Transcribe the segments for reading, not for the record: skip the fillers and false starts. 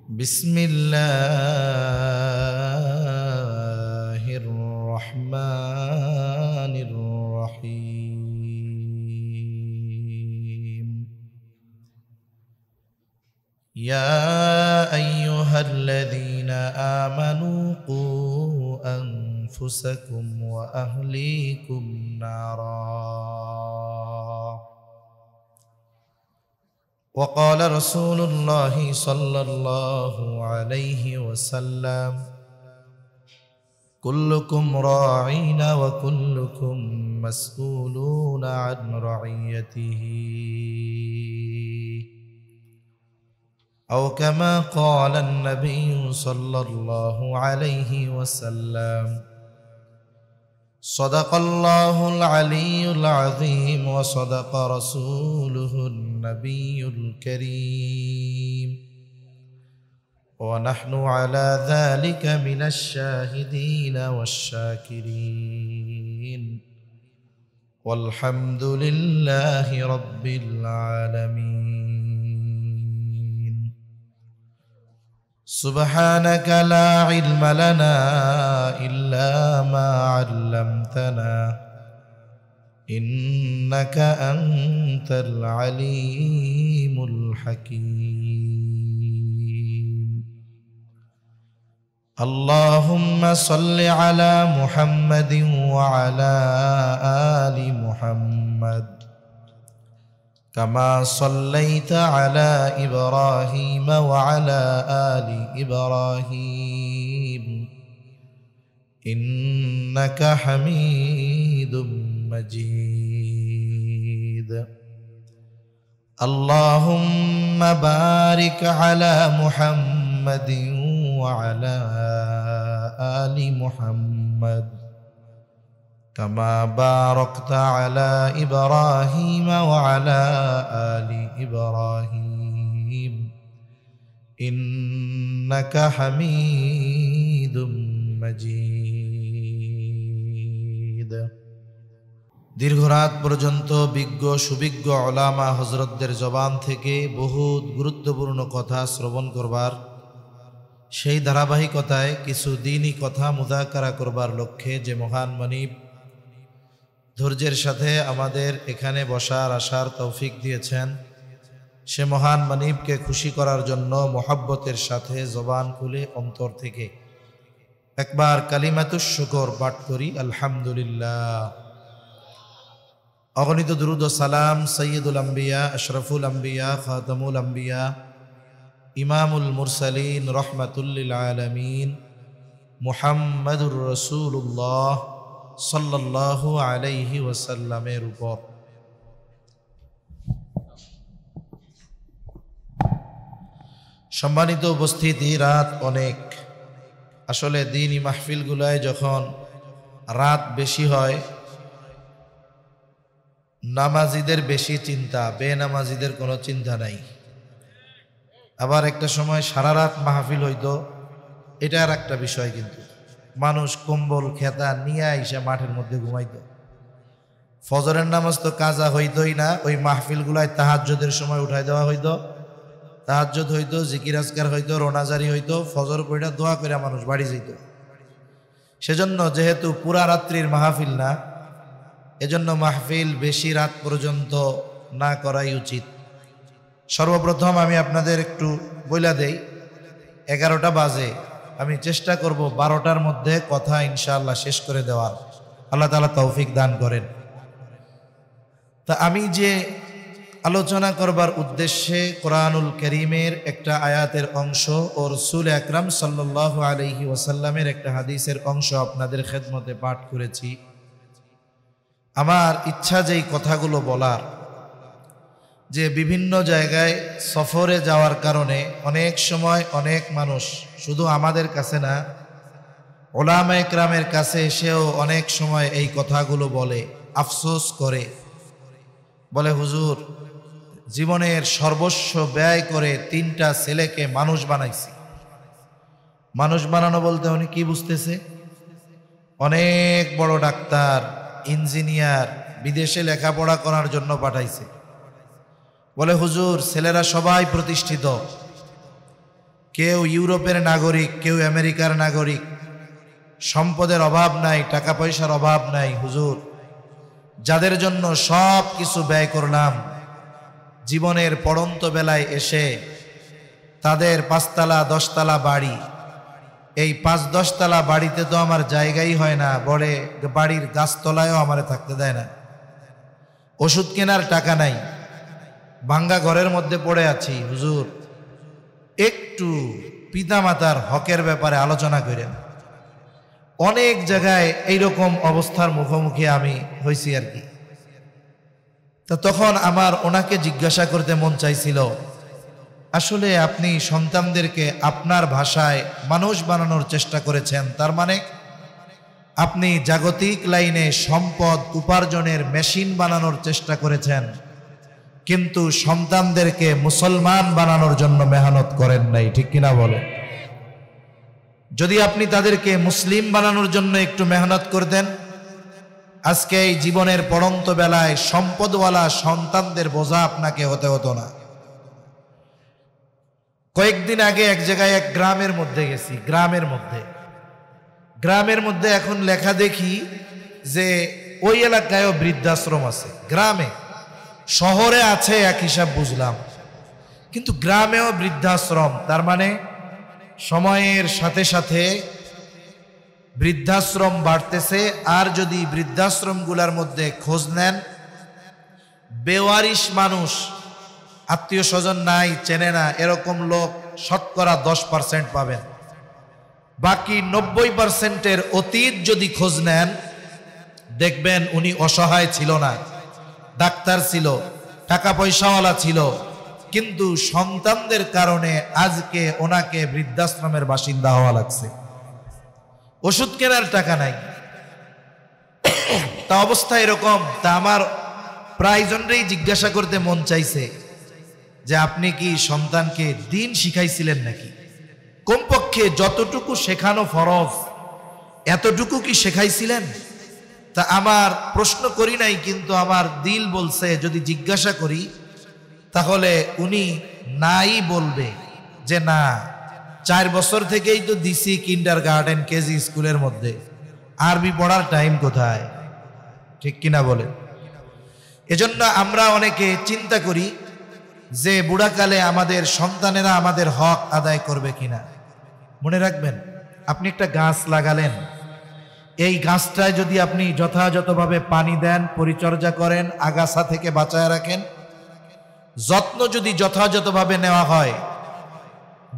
بسم الله الرحمن الرحيم يا أيها الذين آمنوا قوا أنفسكم وأهليكم نارا وقال رسول الله صلى الله عليه وسلم كلكم راعين وكلكم مسؤولون عن رعيته أو كما قال النبي صلى الله عليه وسلم صدق الله العلي العظيم وصدق رسوله النبي الكريم ونحن على ذلك من الشاهدين والشاكرين والحمد لله رب العالمين سبحانك لا علم لنا إلا ما علمتنا إنك أنت العليم الحكيم اللهم صل على محمد وعلى آل محمد كما صليت على إبراهيم وعلى آل إبراهيم إنك حميد مجيد اللهم بارك على محمد وعلى آل محمد كما باركت على إبراهيم وعلى آل إبراهيم إنك حميد مجيد দীর্ঘ রাত পর্যন্ত বিজ্ঞ সুবিজ্ঞ উলামা হযরতদের জবান থেকে বহুত গুরুত্বপূর্ণ কথা শ্রবণ করবার সেই ধারাবাহিকতায় কিছু দ্বীনি কথা মুযাকারা করবার লক্ষ্যে যে মহান মনিব ধৈর্যের সাথে আমাদের এখানে বসার আসার তৌফিক দিয়েছেন সে মহান মনিবকে খুশি করার জন্য মোহাব্বতের সাথে জবান খুলে অন্তর থেকে একবার কালিমাতুশ শুকর পাঠ করি আলহামদুলিল্লাহ। অগণিত দুরূদ ও সালাম সাইয়্যিদুল আম্বিয়া আশরাফুল আম্বিয়া খাতামুল আম্বিয়া ইমামুল মুরসালিন রাহমাতুল লিল আলামিন মুহাম্মাদুর রাসূলুল্লাহ সাল্লাল্লাহু আলাইহি ওয়াসাল্লামের উপর। সম্মানিত উপস্থিতি, রাত অনেক। আসলে দ্বীনি মাহফিলগুলায় যখন রাত বেশি হয় নামাজিদের বেশি চিন্তা, বেনামাজিদের কোনো চিন্তা নাই। আবার একটা সময় সারা রাত মাহফিল হইতো, এটা আর একটা বিষয়। কিন্তু মানুষ কম্বল খেতা নিয়ে আইসা মাঠের মধ্যে ঘুমাইতো। ফজরের নামাজ তো কাজা হইতোই না, ওই মাহফিলগুলায় তাহাজ্জুদের সময় উঠাই দেওয়া হইতো, তাহাজ্জুদ হইতো, জিকির আজকার হইতো, রোনাজারি হইতো, ফজর পড়া দোয়া করে মানুষ বাড়ি যেত। সেজন্য যেহেতু পুরা রাত্রির মাহফিল না, এজন্য মাহফিল বেশি রাত পর্যন্ত না করাই উচিত। সর্বপ্রথম আমি আপনাদের একটু বইলা দেই, 11টা বাজে, আমি চেষ্টা করব 12টার মধ্যে কথা ইনশাআল্লাহ শেষ করে দেওয়ার। আল্লাহ তাআলা তৌফিক দান করেন। তা আমি যে আলোচনা করবার উদ্দেশ্যে কোরআনুল কারীমের একটা আয়াতের অংশ ও রাসূল আকরাম সাল্লাল্লাহু আলাইহি ওয়াসাল্লামের একটা হাদিসের অংশ আপনাদের খেদমতে পাঠ করেছি। আমার ইচ্ছা যেই কথাগুলো বলার, যে বিভিন্ন জায়গায় সফরে যাওয়ার কারণে অনেক সময় অনেক মানুষ, শুধু আমাদের কাছে না, উলামা ইকরামের কাছে এসেও অনেক সময় এই কথাগুলো বলে, আফসোস করে, বলে হুজুর জীবনের সর্বস্ব ব্যয় করে 3টা ছেলেকে মানুষ বানাইছি। মানুষ বানানো বলতে উনি কি বুঝতেছে? অনেক বড় ডাক্তার, ইঞ্জিনিয়ার, বিদেশে লেখাপড়া করার জন্য পাঠাইছে। বলে হুজুর ছেলেরা সবাই প্রতিষ্ঠিত, কেউ ইউরোপের নাগরিক, কেউ আমেরিকার নাগরিক, সম্পদের অভাব নাই, টাকা পয়সার অভাব নাই। হুজুর, যাদের জন্য সব কিছু ব্যয় করলাম, জীবনের পড়ন্ত বেলায় এসে তাদের 5 তলা 10 তলা বাড়ি, এই 5-10 তলা বাড়িতে তো আমার জায়গাই হয় না, বলে বাড়ির গাছতলায়ও আমারে থাকতে দেয় না। ওষুধ কেনার টাকা নাই, ভাঙ্গা ঘরের মধ্যে পড়ে আছি। হুজুর, একটু পিতামাতার হকের ব্যাপারে আলোচনা করেন। অনেক জায়গায় এইরকম অবস্থার মুখোমুখি আমি হয়েছি আর কি। তো তখন আমার ওনাকে জিজ্ঞাসা করতে মন চাইছিল, আসলে আপনি সন্তানদেরকে আপনার ভাষায় মানুষ বানানোর চেষ্টা করেছেন, তার মানে আপনি জাগতিক লাইনে সম্পদ উপার্জনের মেশিন বানানোর চেষ্টা করেছেন, কিন্তু সন্তানদেরকে মুসলমান বানানোর জন্য মেহনত করেন নাই, ঠিক কিনা বলে? যদি আপনি তাদেরকে মুসলিম বানানোর জন্য একটু মেহনত করতেন, আজকে এই জীবনের পড়ন্ত বেলায় সম্পদওয়ালা সন্তানদের বোঝা আপনাকে হতে হতো না। কয়েকদিন আগে এক জায়গায় এক গ্রামের মধ্যে গেছি, গ্রামের মধ্যে এখন লেখা দেখি যে ওই এলাকায়ও বৃদ্ধাশ্রম আছে। গ্রামে, শহরে আছে এক হিসাব বুঝলাম, কিন্তু গ্রামেও বৃদ্ধাশ্রম। তার মানে সময়ের সাথে সাথে বৃদ্ধাশ্রম বাড়তেছে। আর যদি বৃদ্ধাশ্রমগুলোর মধ্যে খোঁজ নেন, বেওয়ারিশ মানুষ, আত্মীয় স্বজন নাই, চেনে না, এরকম লোক শতকরা 10% পাবেন। বাকি 90%-এর অতীত যদি খোঁজ নেন, দেখবেন উনি অসহায় ছিল না, ডাক্তার ছিল, টাকা পয়সাওয়ালা ছিল, কিন্তু সন্তানদের কারণে আজকে ওনাকে বৃদ্ধাশ্রমের বাসিন্দা হওয়া লাগছে। ওষুধ কেনার টাকা নাই, তা অবস্থা এরকম। তা আমার প্রায়জনরেই জিজ্ঞাসা করতে মন চাইছে যে আপনি কি সন্তানকে দিন শিখাইছিলেন নাকি? কমপক্ষে যতটুকু শেখানো ফরজ এতটুকু কি শেখাইছিলেন? তা আমার প্রশ্ন করি নাই, কিন্তু আমার দিল বলছে যদি জিজ্ঞাসা করি তাহলে উনি নাই বলবে যে না, 4 বছর থেকেই তো দিছি কিন্ডারগার্টেন, কেজি স্কুলের মধ্যে, আরবি পড়ার টাইম কোথায়? ঠিক কিনা বলে? এজন্য আমরা অনেকে চিন্তা করি যে বুড়াকালে আমাদের সন্তানেরা আমাদের হক আদায় করবে কিনা। মনে রাখবেন, আপনি একটা গাছ লাগালেন, এই গাছটায় যদি আপনি যথাযথভাবে পানি দেন, পরিচর্যা করেন, আগাছা থেকে বাঁচায় রাখেন, যত্ন যদি যথাযথভাবে নেওয়া হয়,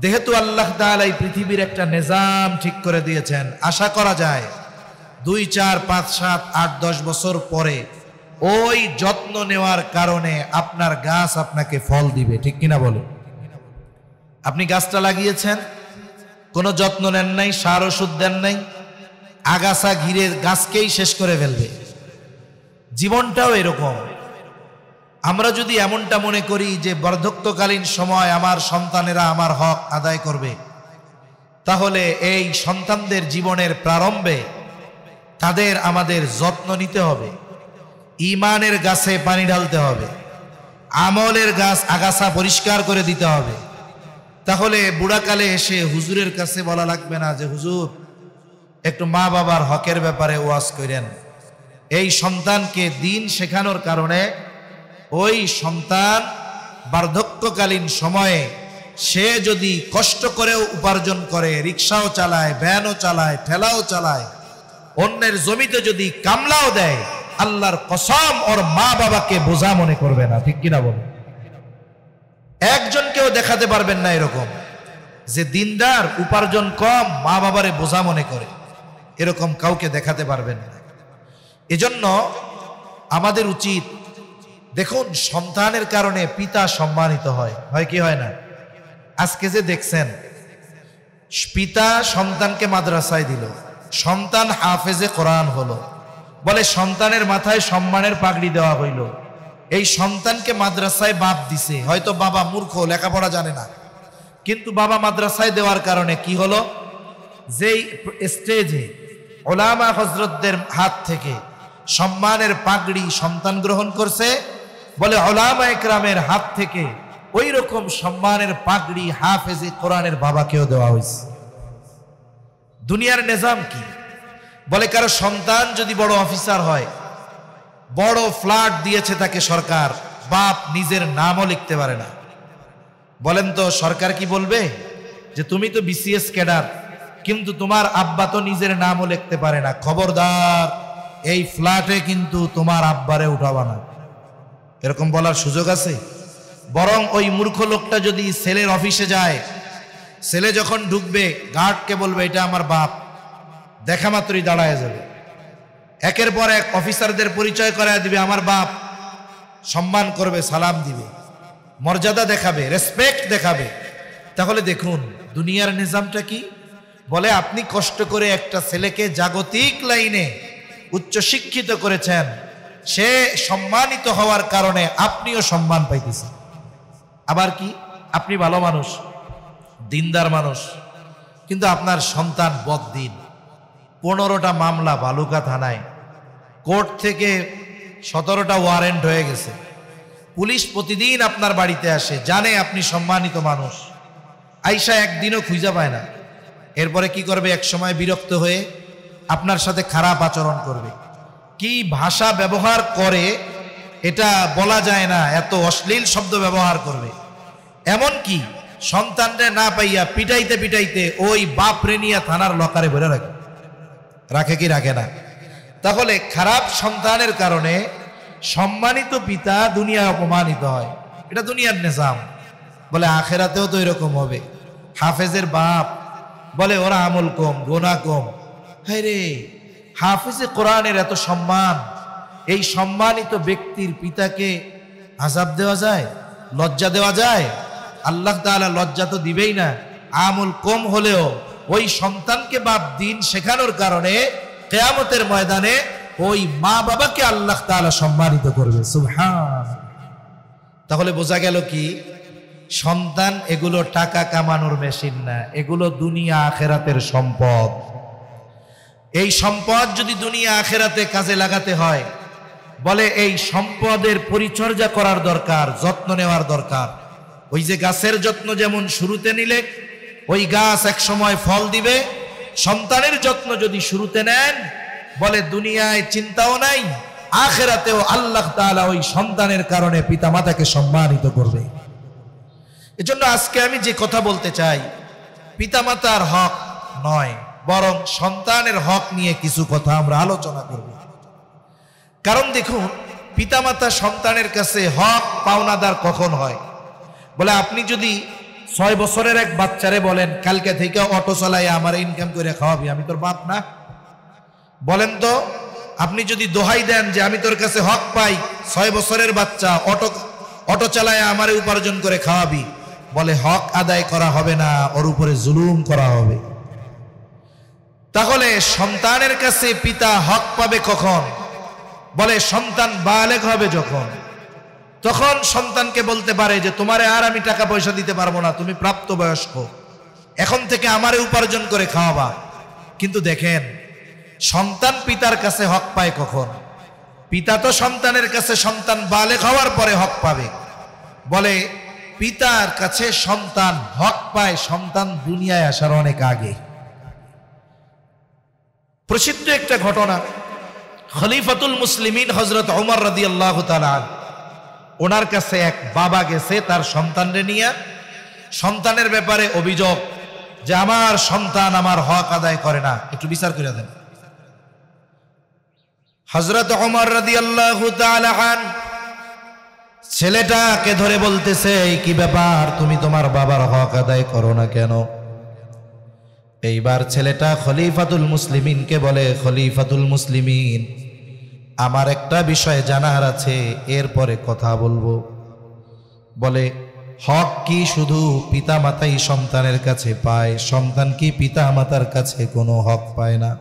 যেহেতু আল্লাহ তাআলা এই পৃথিবীর একটা নিজাম ঠিক করে দিয়েছেন, আশা করা যায় 2, 4, 5, 7, 8, 10 বছর পরে ওই যত্ন নেওয়ার কারণে আপনার গাছ আপনাকে ফল দিবে। ঠিক কিনা বলে? আপনি গাছটা লাগিয়েছেন, কোনো যত্ন নেন নাই, সার ওষুধ দেন নাই, আগাছা ঘিরে গাছকেই শেষ করে ফেলবে। জীবনটাও এরকম। আমরা যদি এমনটা মনে করি যে বার্ধক্যকালীন সময় আমার সন্তানেরা আমার হক আদায় করবে, তাহলে এই সন্তানদের জীবনের প্রারম্ভে তাদের আমাদের যত্ন নিতে হবে, ঈমানের গাছে পানি ঢালতে হবে, আমলের গাছ আগাছা পরিষ্কার করে দিতে হবে। তাহলে বুড়াকালে এসে হুজুরের কাছে বলা লাগবে না যে হুজুর একটু মা বাবার হকের ব্যাপারে ওয়াজ করেন। এই সন্তানকে দিন শেখানোর কারণে ওই সন্তান বার্ধক্যকালীন সময়ে সে যদি কষ্ট করেও উপার্জন করে, রিক্সাও চালায়, ভ্যানও চালায়, ঠেলাও চালায়, অন্যের জমিতে যদি কামলাও দেয়, আল্লাহর কসম ওর মা বাবাকে বোঝা মনে করবে না। ঠিক কিনা বলো? একজনকেও দেখাতে পারবেন না এরকম যে দিনদার, উপার্জন কম, মা বাবারে বোঝা মনে করে, এরকম কাউকে দেখাতে পারবেন না। এজন্য আমাদের উচিত, দেখুন সন্তানের কারণে পিতা সম্মানিত হয়, হয় কি হয় না? আজকে যে দেখছেন পিতা সন্তানকে মাদ্রাসায় দিল, সন্তান হাফেজে কোরআন হলো, বলে সন্তানের মাথায় সম্মানের পাগড়ি দেওয়া হইল। এই সন্তানকে মাদ্রাসায় বাপ দিছে, হয়তো বাবা মূর্খ, লেখাপড়া জানে না, কিন্তু বাবা মাদ্রাসায় দেওয়ার কারণে কি হলো? যেই স্টেজে ওলামা হযরতদের হাত থেকে সম্মানের পাগড়ি সন্তান গ্রহণ করছে, বলে ওলামা ইকরামের হাত থেকে ওই রকম সম্মানের পাগড়ি হাফেজে কোরআনের বাবাকেও দেওয়া হয়েছে। দুনিয়ার নিজাম কি? বলে কারো সন্তান যদি বড় অফিসার হয়, বড় ফ্ল্যাট দিয়েছে তাকে সরকার, বাপ নিজের নামও লিখতে পারে না। বলেন তো সরকার কি বলবে যে তুমি তো বিসিএস ক্যাডার, কিন্তু তোমার আব্বা তো নিজের নামও লিখতে পারে না, খবরদার এই ফ্ল্যাটে কিন্তু তোমার আব্বারে উঠাবা না, এরকম বলার সুযোগ আছে? বরং ওই মূর্খ লোকটা যদি ছেলের অফিসে যায়, ছেলে যখন ঢুকবে গার্ডকে বলবে এটা আমার বাপ, দেখা মাত্রই দাঁড়ায় যাবে, একের পর এক অফিসারদের পরিচয় করায় দিবে আমার বাপ, সম্মান করবে, সালাম দিবে, মর্যাদা দেখাবে, রেসপেক্ট দেখাবে। তাহলে দেখুন দুনিয়ার নিজামটা কি। বলে আপনি কষ্ট করে একটা ছেলেকে জাগতিক লাইনে উচ্চ শিক্ষিত করেছেন, সে সম্মানিত হওয়ার কারণে আপনিও সম্মান পাইতেছেন। আবার কি আপনি ভালো মানুষ, দিনদার মানুষ, কিন্তু আপনার সন্তান বদদিন, 15টা মামলা বালুকা থানায়, কোর্ট থেকে 17টা ওয়ারেন্ট হয়ে গেছে, পুলিশ প্রতিদিন আপনার বাড়িতে আসে, জানে আপনি সম্মানিত মানুষ, আইসা একদিনও খুঁজে পায় না। এরপরে কি করবে? এক সময় বিরক্ত হয়ে আপনার সাথে খারাপ আচরণ করবে। কি ভাষা ব্যবহার করে এটা বলা যায় না, এত অশ্লীল শব্দ ব্যবহার করবে। এমন কি সন্তানরে না পাইয়া পিটাইতে পিটাইতে ওই বাপরে নিয়ে থানার লকারে ভরে রাখে, রাখে কি রাখে না? তাহলে খারাপ সন্তানের কারণে সম্মানিত পিতা দুনিয়ায় অপমানিত হয়, এটা দুনিয়ার নিজাম। বলে আখেরাতেও তো এরকম হবে। হাফেজের বাপ বলে ওরা আমল কম, গোনা কম। হায় রে, হাফেজে কোরআনের এত সম্মান, এই সম্মানিত ব্যক্তির পিতাকে আযাব দেওয়া যায়, লজ্জা দেওয়া যায়? আল্লাহ তাআলা লজ্জা তো দিবেই না। আমল কম হলেও ওই সন্তানকে বাপ দিন শেখানোর কারণে কিয়ামতের ময়দানে ওই মা বাবাকে আল্লাহ তাআলা সম্মানিত করবে। সুবহান। তাহলে বোঝা গেল কি, সন্তান এগুলো টাকা কামানোর মেশিন না, এগুলো দুনিয়া আখেরাতের সম্পদ। এই সম্পদ যদি দুনিয়া আখেরাতে কাজে লাগাতে হয়, বলে এই সম্পদের পরিচর্যা করার দরকার, যত্ন নেওয়ার দরকার। ওই যে গাছের যত্ন যেমন শুরুতে নিলে ওই গাছ এক সময় ফল দিবে, সন্তানের যত্ন যদি শুরুতে নেন, বলে দুনিয়ায় চিন্তাও নাই, আখেরাতেও আল্লাহ তাআলা ওই সন্তানের কারণে পিতামাতাকে সম্মানিত করবে। এজন্য আজকে আমি যে কথা বলতে চাই, পিতামাতার হক নয়, বরং সন্তানের হক নিয়ে কিছু কথা আমরা আলোচনা করব। কারণ দেখুন, পিতামাতা সন্তানের কাছে হক পাওনাদার কখন হয়? বলে আপনি যদি 6 বছরের এক বাচ্চারে বলেন কালকে থেকে অটো চালাই আমার ইনকাম করে খাওয়াবি, আমি তোর বাপ না? বলেন তো, আপনি যদি দোহাই দেন যে আমি তোর কাছে হক পাই, 6 বছরের বাচ্চা অটো চালায় আমারে উপার্জন করে খাওয়াবি, বলে হক আদায় করা হবে না, ওর উপরে জুলুম করা হবে। তাহলে সন্তানের কাছে পিতা হক পাবে কখন? বলে সন্তান বালেগ হবে যখন, তখন সন্তানকে বলতে পারে যে তোমারে আর আমি টাকা পয়সা দিতে পারবো না, তুমি প্রাপ্তবয়স্ক, এখন থেকে আমারে উপার্জন করে খাওয়াবা। কিন্তু দেখেন, সন্তান পিতার কাছে হক পায় কখন? পিতা তো সন্তানের কাছে সন্তান বালেগ হওয়ার পরে হক পাবে। বলে পিতার কাছে সন্তান হক পায় সন্তান দুনিয়ায় আসার অনেক আগে। প্রসিদ্ধ একটা ঘটনা, খলিফাতুল মুসলিমিন হযরত ওমর রাদিয়াল্লাহু তাআলা, ওনার কাছে এক বাবা গেছে তার সন্তানরে নিয়ে, সন্তানের ব্যাপারে অভিযোগ যে আমার সন্তান আমার হক আদায় করে না, একটু বিচার করে দেন। হযরত ওমর রাদিয়াল্লাহু তাআলা ছেলেটাকে ধরে বলতেছে, এই কি ব্যাপার, তুমি তোমার বাবার হক আদায় করো না কেন? এইবার ছেলেটা খলিফাতুল মুসলিমিনকে বলে, খলিফাতুল মুসলিমিন, আমার একটা বিষয় জানার আছে, এরপরে কথা বলবো। বলে হক কি শুধু পিতা মাতাই সন্তানের কাছে পায়? সন্তান কি পিতা মাতার কাছে কোনো হক পায় না?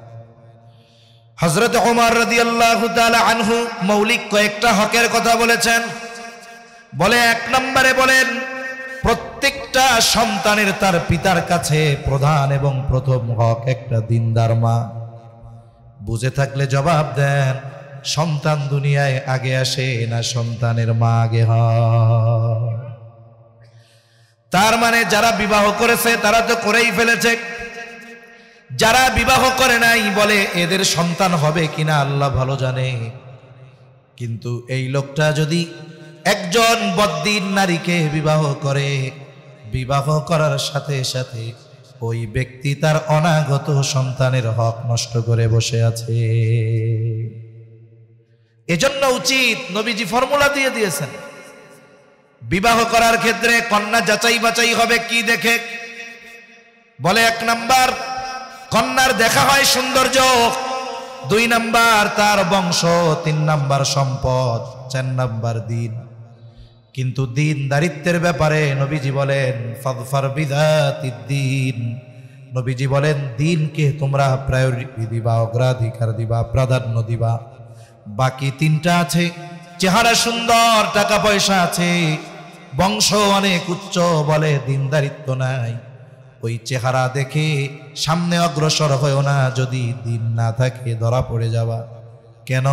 হযরত ওমর রাদিয়াল্লাহু তাআলা আনহু মৌলিক কয়েকটা হকের কথা বলেছেন। বলে 1 নম্বরে বলেন, প্রত্যেকটা সন্তানের তার পিতার কাছে প্রধান এবং প্রথম হক একটা দিনদার মা। বুঝে থাকলে জবাব দেন, সন্তান দুনিয়ায় আগে আসে না সন্তানের মা আগে হয়? তার মানে যারা বিবাহ করেছে তারা তো করেই ফেলেছে, যারা বিবাহ করে নাই বলে এদের সন্তান হবে কিনা আল্লাহ ভালো জানে। কিন্তু এই লোকটা যদি একজন বদ্দিন নারীকে বিবাহ করে, বিবাহ করার সাথে সাথে ওই ব্যক্তি তার অনাগত সন্তানের হক নষ্ট করে বসে আছে। এজন্য উচিত, নবীজি ফর্মুলা দিয়ে দিয়েছেন, বিবাহ করার ক্ষেত্রে কন্যা যাচাই বাছাই হবে কি দেখে? বলে 1 নাম্বার কন্যার দেখা হয় সৌন্দর্য, 2 নাম্বার তার বংশ, 3 নাম্বার সম্পদ, 4 নাম্বার দিন। কিন্তু দিন দারিদ্রের ব্যাপারে নবীজি বলেন ফাযফার বিযাতিদ দ্বীন। নবীজি বলেন দিনকে তোমরা প্রায়োরিটি দিবা, অগ্রাধিকার দিবা, প্রাধান্য দিবা। বাকি 3টা আছে, চেহারা সুন্দর, টাকা পয়সা আছে, বংশ অনেক উচ্চ, বলে দিন দারিদ্র নাই। ওই চেহারা দেখে সামনে অগ্রসর হয়েও না, যদি দিন না থাকে ধরা পড়ে যাবা। কেন?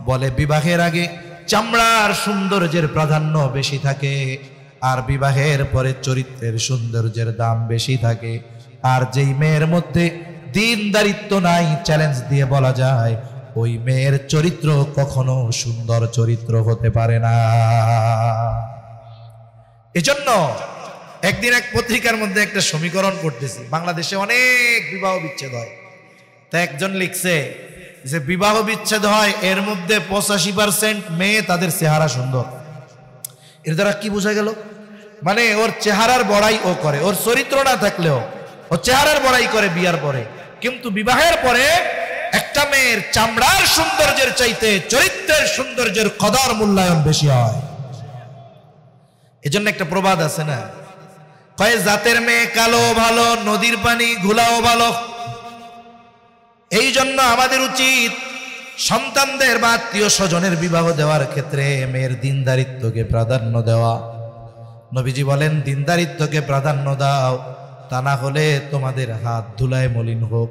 বলে বিবাহের আগে চামড়ার সৌন্দর্যের প্রাধান্য বেশি থাকে, আর বিবাহের পরে চরিত্রের সৌন্দর্যের দাম বেশি থাকে। আর যেই মেয়ের মধ্যে দিন দারিদ্র নাই, চ্যালেঞ্জ দিয়ে বলা যায় ওই মেয়ের চরিত্র কখনো সুন্দর চরিত্র হতে পারে না। এজন্য একদিন এক পত্রিকার মধ্যে একটা সমীকরণ করতেছি, বাংলাদেশে অনেক বিবাহ বিচ্ছেদ হয়। তা একজন লিখছে যে বিবাহ বিচ্ছেদ হয় এর মধ্যে 85% মেয়ে তাদের চেহারা সুন্দর। এর দ্বারা কি বোঝা গেল? মানে ওর চেহারার বড়াই ও করে, ওর চরিত্র না থাকলেও ও চেহারার বড়াই করে বিয়ার পরে। কিন্তু বিবাহের পরে একটা মেয়ের চামড়ার সৌন্দর্যের চাইতে চরিত্রের সৌন্দর্যের কদর মূল্যায়ন বেশি হয়। এজন্য একটা প্রবাদ আছে না, কয় জাতের মেয়ে কালো ভালো, নদীর পানি ঘোলাও ভালো। এই জন্য আমাদের উচিত সন্তানদের বা আত্মীয় স্বজনের বিবাহ দেওয়ার ক্ষেত্রে মেয়ের দিনদারিত্বকে প্রাধান্য দেওয়া। নবীজি বলেন দিনদারিত্বকে প্রাধান্য দাও, তা না হলে তোমাদের হাত ধুলায় মলিন হোক।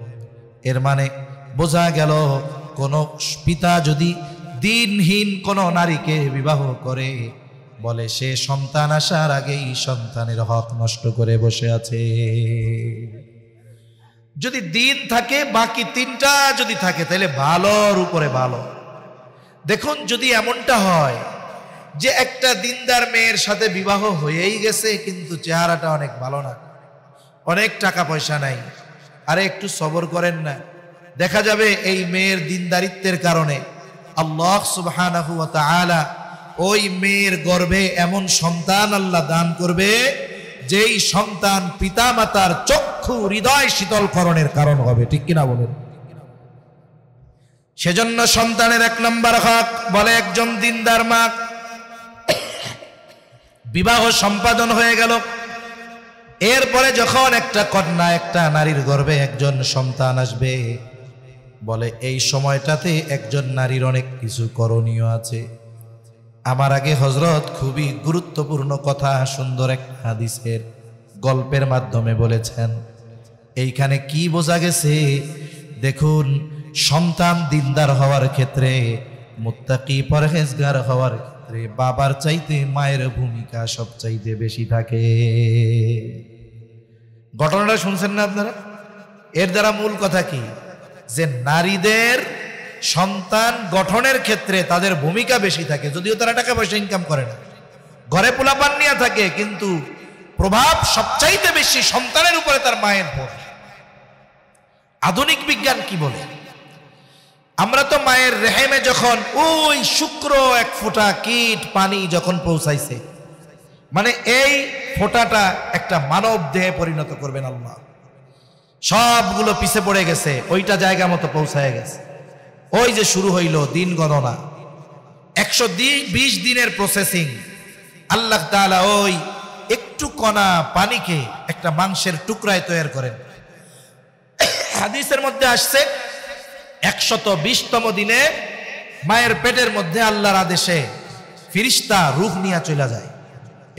এর মানে বোঝা গেল কোন পিতা যদি দিনহীন কোন নারীকে বিবাহ করে, বলে সে সন্তান আসার আগেই সন্তানের হক নষ্ট করে বসে আছে। যদি দিন থাকে, বাকি 3টা যদি থাকে, তাহলে ভালোর উপরে ভালো। দেখুন যদি এমনটা হয় যে একটা দিনদার মেয়ের সাথে বিবাহ হয়েই গেছে কিন্তু চেহারাটা অনেক ভালো না, অনেক টাকা পয়সা নাই, আরে একটু সবর করেন না, দেখা যাবে এই মেয়ের দিনদারিত্বের কারণে আল্লাহ সুবহানাহু ওয়া তাআলা ওই মেয়ের গর্ভে এমন সন্তান আল্লাহ দান করবে যেই সন্তান পিতা মাতার চক্ষু হৃদয় শীতলকরণের কারণ হবে। ঠিক কিনা বলেন? সেজন্য সন্তানের 1 নম্বর হক, বলে একজন দিনদার মা বিবাহ সম্পাদন হয়ে গেল, এরপরে যখন একটা কন্যা, একটা নারীর গর্ভে একজন সন্তান আসবে, বলে এই সময়টাতে একজন নারীর অনেক কিছু করণীয় আছে। আমার আগে হযরত খুবই গুরুত্বপূর্ণ কথা সুন্দর একটা হাদিসের গল্পের মাধ্যমে বলেছেন। এইখানে কি বোঝা গেছে দেখুন, সন্তান দিনদার হওয়ার ক্ষেত্রে, মুত্তাকি পরহেজগার হওয়ার ক্ষেত্রে বাবার চাইতে মায়ের ভূমিকা সবচাইতে বেশি থাকে। ঘটনাটা শুনছেন না আপনারা? এর দ্বারা মূল কথা কি, যে নারীদের সন্তান গঠনের ক্ষেত্রে তাদের ভূমিকা বেশি থাকে, যদিও তারা টাকা পয়সা ইনকাম করে না, ঘরে পোলাপান নিয়ে থাকে, কিন্তু প্রভাব সবচাইতে বেশি সন্তানের উপরে তার মায়ের পড়ে। আধুনিক বিজ্ঞান কি বলে, আমরা তো মায়ের রেহেমে যখন ওই শুক্র 1 ফোঁটা কীট পানি যখন পৌঁছাইছে, মানে এই ফোঁটাটা একটা মানব দেহে পরিণত করবেন আল্লাহ, সবগুলো পিছে পড়ে গেছে, ওইটা জায়গা মতো পৌঁছায় গেছে। ওই যে শুরু হইল দিন গণনা, 120 দিনের প্রসেসিং। আল্লাহ তাআলা ওই একটু কণা পানিকে একটা মাংসের টুকরায় তৈরি করেন। হাদিসের মধ্যে আসছে 120তম দিনে মায়ের পেটের মধ্যে আল্লাহর আদেশে ফিরিস্তা রূহ নিয়ে চলে যায়।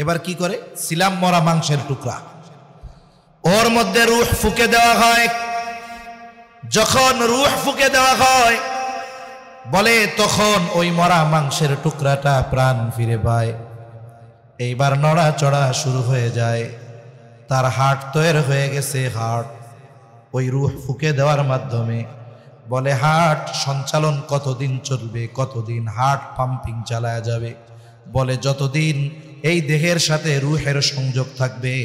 এবার কি করে, সিলাম মরা মাংসের টুকরা, ওর মধ্যে রূহ ফুঁকে দেওয়া হয়। যখন রূহ ফুঁকে দেওয়া হয়, বলে তখন ওই মরা মাংসের টুকরাটা প্রাণ ফিরে পায়। এইবার নড়াচড়া শুরু হয়ে যায়, তার হার্ট তৈরি হয়ে গেছে। হার্ট ওই রূহ ফুঁকে দেওয়ার মাধ্যমে বলে হার্ট সঞ্চালন কতদিন চলবে, কতদিন হার্ট পাম্পিং চালায়া যাবে। বলে যতদিন এই দেহের সাথে রূহের সংযোগ থাকবে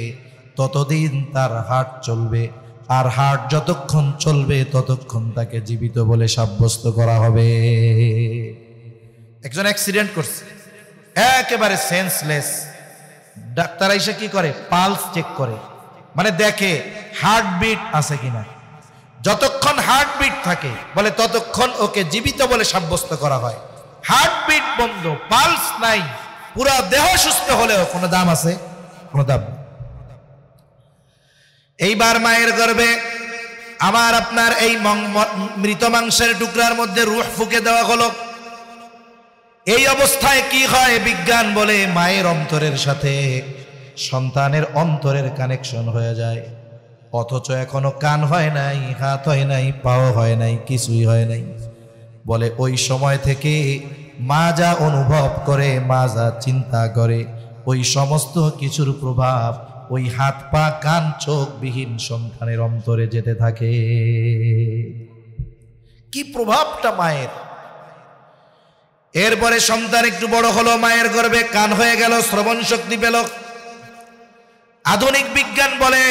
ততদিন তার হার্ট চলবে, আর হার্ট যতক্ষণ চলবে ততক্ষণ তাকে জীবিত বলে সাব্যস্ত করা হবে। একজন অ্যাক্সিডেন্ট করছে, একেবারে সেন্সলেস। ডাক্তার এসে কি করে? পালস চেক করে, মানে দেখে হার্টবিট আছে কিনা। যতক্ষণ হার্টবিট থাকে বলে ততক্ষণ ওকে জীবিত বলে সাব্যস্ত করা হয়। হার্টবিট বন্ধ, পালস নাই, পুরো দেহ সুস্থ হলেও কোনো দাম আছে? কোনো দাম। এইবার মায়ের গর্ভে আমার আপনার এই মৃত মাংসের টুকরার মধ্যে রূহ ফুঁকে দেওয়া হলো। এই অবস্থায় কি হয়? বিজ্ঞান বলে মায়ের অন্তরের সাথে সন্তানের অন্তরের কানেকশন হয়ে যায়, অথচ এখনো কান হয় নাই, হাত হয় নাই, পাও হয় নাই, কিছুই হয় নাই। বলে ওই সময় থেকে মা যা অনুভব করে, মা যা চিন্তা করে, ওই সমস্ত কিছুর প্রভাব ওই হাত পা কান চোখ বিহীন সন্তানের অন্তরে যেতে থাকে। কি প্রভাবটা মায়ের! এরপরে সন্তান একটু বড় হলো, মায়ের গর্ভে কান হয়ে গেল, শ্রবণ শক্তি পেল। আধুনিক বিজ্ঞান বলে,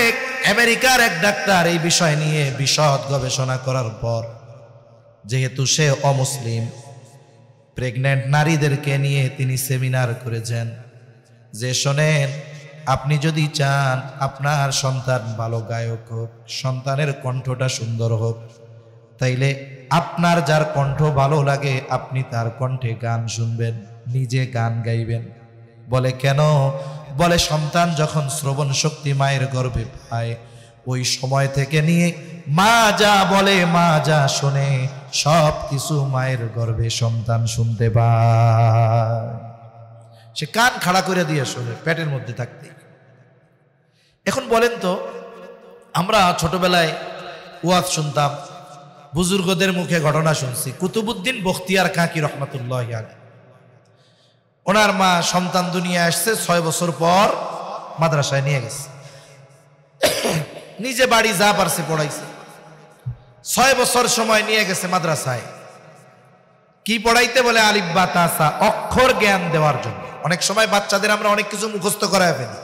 আমেরিকার এক ডাক্তার এই বিষয় নিয়ে বিশদ গবেষণা করার পর, যেহেতু সে অমুসলিম, প্রেগন্যান্ট নারীদেরকে নিয়ে তিনি সেমিনার করেছেন যে শোনেন, আপনি যদি চান আপনার সন্তান ভালো গায়ক হোক, সন্তানের কণ্ঠটা সুন্দর হোক, তাইলে আপনার যার কণ্ঠ ভালো লাগে আপনি তার কণ্ঠে গান শুনবেন, নিজে গান গাইবেন। বলে কেন? বলে সন্তান যখন শ্রবণ শক্তি মায়ের গর্ভে পায়, ওই সময় থেকে নিয়ে মা যা বলে, মা যা শোনে, সব কিছু মায়ের গর্ভে সন্তান শুনতে পায়। সে কান খাড়া করে দিয়ে শোনে পেটের মধ্যে থাকতে। এখন বলেন তো, আমরা ছোটবেলায় ওয়াজ শুনতাম, বুজুর্গদের মুখে ঘটনা শুনছি। কুতুবউদ্দিন বখতিয়ার কাকি রহমাতুল্লাহ আলাইহি, ওনার মা সন্তান দুনিয়া আসছে, 6 বছর পর মাদ্রাসায় নিয়ে গেছে, নিজে বাড়ি যা পারছে পড়াইছে। 6 বছর সময় নিয়ে গেছে মাদ্রাসায়। কি পড়াইতে? বলে আলিফ বা তা সা, অক্ষর জ্ঞান দেওয়ার জন্য। অনেক সময় বাচ্চাদের আমরা অনেক কিছু মুখস্থ করায় ফেলি,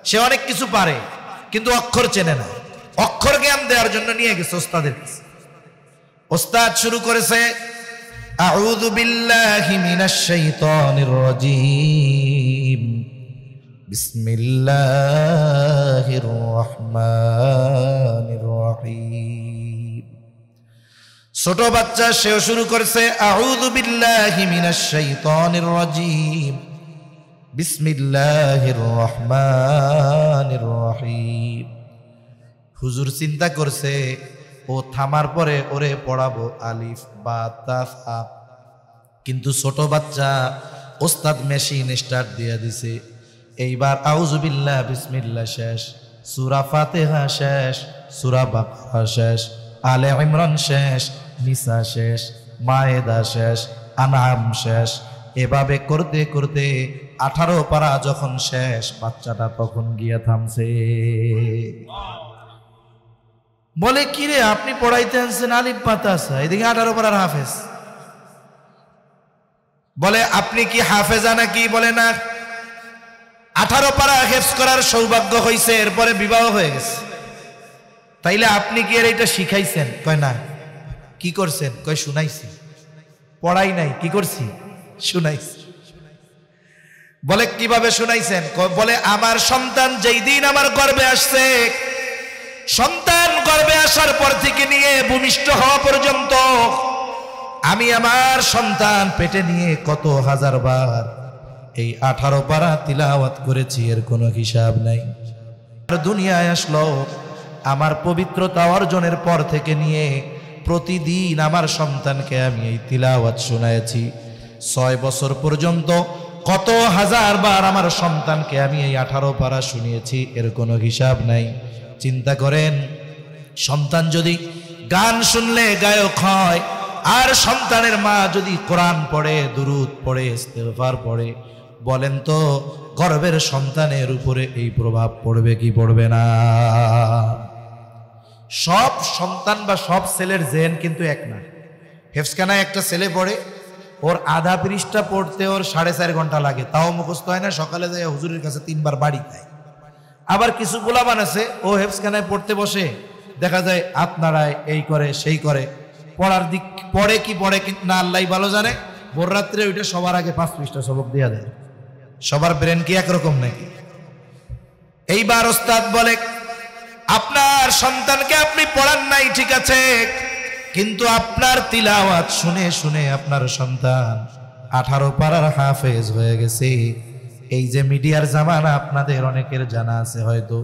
সে অনেক কিছু পারে কিন্তু অক্ষর চেনে না। অক্ষর জ্ঞান দেওয়ার জন্য নিয়ে গেছে ওস্তাদের কাছে। ওস্তাদ শুরু করেছে, আউযু বিল্লাহি মিনাশ শাইতানির রাজীম, বিসমিল্লাহির রহমানির রহিম। ছোট বাচ্চা, সেও শুরু করেছে, আউযু বিল্লাহি মিনাশ শাইতানির রাজীম, বিসমিল্লাহির রহমানির রহিম। হুজুর চিন্তা করছে, ও থামার পরে ওরে পড়াবো আলিফ বা তা সা, কিন্তু ছোট বাচ্চা, ওস্তাদ মেশিন স্টার্ট দিয়ে দিছে। এইবার আউযু বিল্লাহ বিসমিল্লাহ শেষ, সূরা ফাতিহা শেষ, সূরা বাকারা শেষ, আলে ইমরান শেষ, নিসা শেষ, মায়েদা শেষ, আনআম শেষ। এভাবে করতে করতে 18 পারা যখন শেষ, বাচ্চাটা তখন গিয়ে থামছে। বলে কিরে, আপনি পড়াইতে আনছেন আলিফ বা তা সা, এদিকে 18 পারার হাফেজ। বলে আপনি কি হাফেজা নাকি? বলে না, 18 পারা হেফজ করার সৌভাগ্য হয়েছে, এরপরে বিবাহ হয়ে গেছে। তাইলে আপনি কি এর এটা শিখাইছেন? কয় না। কি করছেন? কয় শুনাইছি। পড়াই নাই, কি করছি? শুনাইছি। বলে কিভাবে শুনাইছেন? বলে আমার সন্তান যেই দিন আমার গর্ভে আসছে, সন্তান গর্ভে আসার পর থেকে নিয়ে ভূমিষ্ঠ হওয়া পর্যন্ত আমি আমার সন্তান পেটে নিয়ে কত হাজার বার এই 18 পারা তিলাওয়াত করেছি, এর কোনো হিসাব নাই। দুনিয়ায় আসলো, আমার পবিত্রতা অর্জনের পর থেকে নিয়ে প্রতিদিন আমার সন্তানকে আমি এই তিলাওয়াত শোনায়েছি। 6 বছর পর্যন্ত কত হাজার বার আমার সন্তানকে আমি এই 18 পারা শুনিয়েছি, এর কোনো হিসাব নাই। চিন্তা করেন, সন্তান যদি গান শুনলে গায়ক হয়, আর সন্তানের মা যদি কোরআন পড়ে, দুরূদ পড়ে, ইস্তিগফার পড়ে, বলেন তো গর্ভের সন্তানের উপরে এই প্রভাব পড়বে কি পড়বে না? সব সন্তান বা সব ছেলের জেন কিন্তু এক না। হেফসখানায় একটা ছেলে পড়ে, ওর আধা পৃষ্ঠা পড়তে ওর 4.5 ঘন্টা লাগে, তাও মুখস্থ হয় না। সকালে যায় হুজুরের কাছে 3 বার বাড়ি খায়। আবার কিছু গোলাবান আছে, ও হেফসখানায় পড়তে বসে, দেখা যায় হাত নাড়ায়, এই করে সেই করে, পড়ার দিক পড়ে কি না আল্লাহ ভালো জানে। ভোর রাত্রে ওইটা সবার আগে 5 পৃষ্ঠা সবক দিয়া দেয়। সবার ব্রেন কি একরকম নাকি? এইবার ওস্তাদ বলে, আপনার সন্তানকে আপনি পড়ান নাই ঠিক আছে, কিন্তু আপনার তিলাওয়াত শুনে শুনে আপনার সন্তান 18 পারার হাফেজ হয়ে গেছে। এই যে মিডিয়ার জামানা আপনাদের অনেকের জানা আছে হয়তো,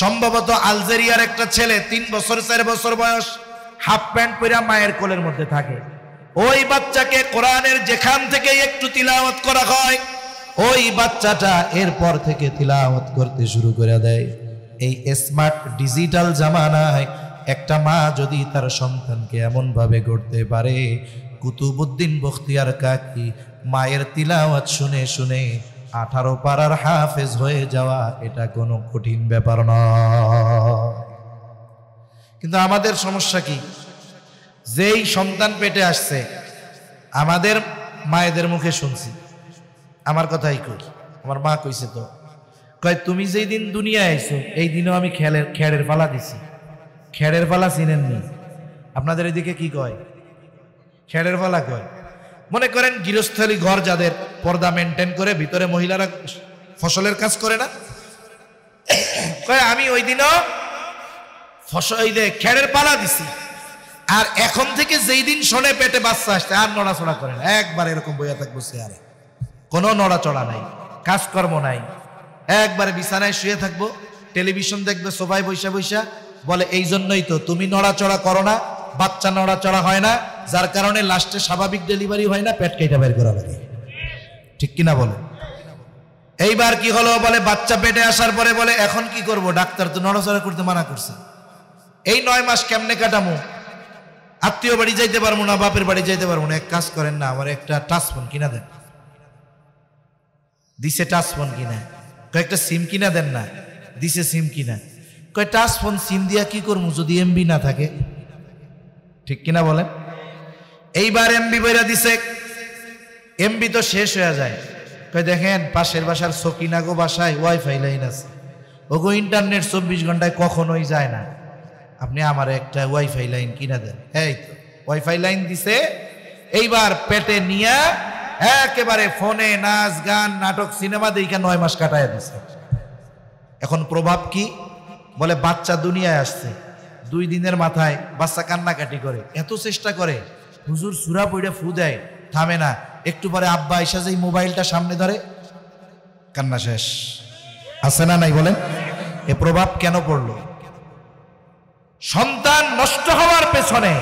সম্ভবত আলজেরিয়ার একটা ছেলে 3 বছর 4 বছর বয়স, হাফ প্যান্ট পরে মায়ের কোলের মধ্যে থাকে। ওই বাচ্চাকে কোরআনের যেখান থেকে একটু তিলাওয়াত করা হয়, ওই বাচ্চাটা এরপর থেকে তিলাওয়াত করতে শুরু করে দেয়। এই স্মার্ট ডিজিটাল জামানায় একটা মা যদি তার সন্তানকে এমন ভাবে গড়তে পারে, কুতুবউদ্দিন বখতিয়ার কাকি মায়ের তিলাওয়াত শুনে শুনে 18 পারার হাফেজ হয়ে যাওয়া এটা কোনো কঠিন ব্যাপার নয়। কিন্তু আমাদের সমস্যা কি? যেই সন্তান পেটে আসছে, আমাদের মায়েদের মুখে শুনছি, আমার কথাই কই, আমার মা কইছে তো, কয় তুমি যেই দিন দুনিয়ায় আইছো এই দিনও আমি খেড়ের পালা দিছি। খেড়ের পালা চিনেননি? আপনাদের এদিকে কি কয়? খেড়ের পালা কয়। মনে করেন গৃহস্থলী ঘর যাদের পর্দা মেনটেন করে, ভিতরে মহিলারা ফসলের কাজ করে না, কয় আমি ওই দিনও খেড়ের পালা দিছি। আর এখন থেকে যেই দিন শোনে পেটে বাচ্চা আসতে আর নড়াচড়া করে না, একবার এরকম বইয়া থাকবো চেয়ারে, কোনো নড়াচড়া নাই, কাজকর্ম নাই, একবারে বিছানায় শুয়ে থাকবো, টেলিভিশন দেখবে সোফায় বৈশা বৈশা। বলে এই জন্যই তো তুমি নড়াচড়া করো না, বাচ্চা নড়াচড়া হয় না, যার কারণে লাস্টে স্বাভাবিক ডেলিভারি হয় না, পেট কেটে বের করা লাগে। ঠিক কিনা বলে? এইবার কি হলো? বলে বাচ্চা পেটে আসার পরে বলে এখন কি করব, ডাক্তার তো নড়াচড়া করতে মানা করছে, এই 9 মাস কেমনে কাটামো? আত্মীয় বাড়ি যাইতে পারবো না, বাপের বাড়ি যাইতে পারবো না। এক কাজ করেন না, আমার একটা টাচ ফোন কিনা দেন। দিছে টাচ ফোন কিনা। কয়েকটা সিম কিনা দেন না। দিছে সিম কিনা। কয় টাচ ফোন সিম দিয়া কি করবো যদি এমবি না থাকে? ঠিক কিনা বলেন? এইবার এমবি বইরা দিছে, এমবি তো শেষ হয়ে যায়। কয় দেখেন পাশের বাসার সকিনাগো বাসায় ওয়াইফাই লাইন আছে, ওগো ইন্টারনেট 24 ঘন্টায় কখনোই যায় না, আপনি আমার একটা ওয়াইফাই লাইন কিনা দেন। এই তো ওয়াইফাই লাইন দিছে। এইবার পেটে নিয়া একেবারে ফোনে নাচ গান নাটক সিনেমা দেখে 9 মাস কাটায় দিছে। এখন প্রভাব কি? বলে বাচ্চা দুনিয়ায় আসছে, 2 দিনের মাথায় বাচ্চা কান্নাকাটি করে, এত চেষ্টা করে, হুজুর সূরা পড়ে ফু দেয়, থামে না। একটু পরে আব্বা আয়েশা যেই মোবাইলটা সামনে ধরে, কান্না শেষ। আছে না নাই বলেন? এ প্রভাব কেন পড়লো? সন্তান নষ্ট হওয়ার পেছনে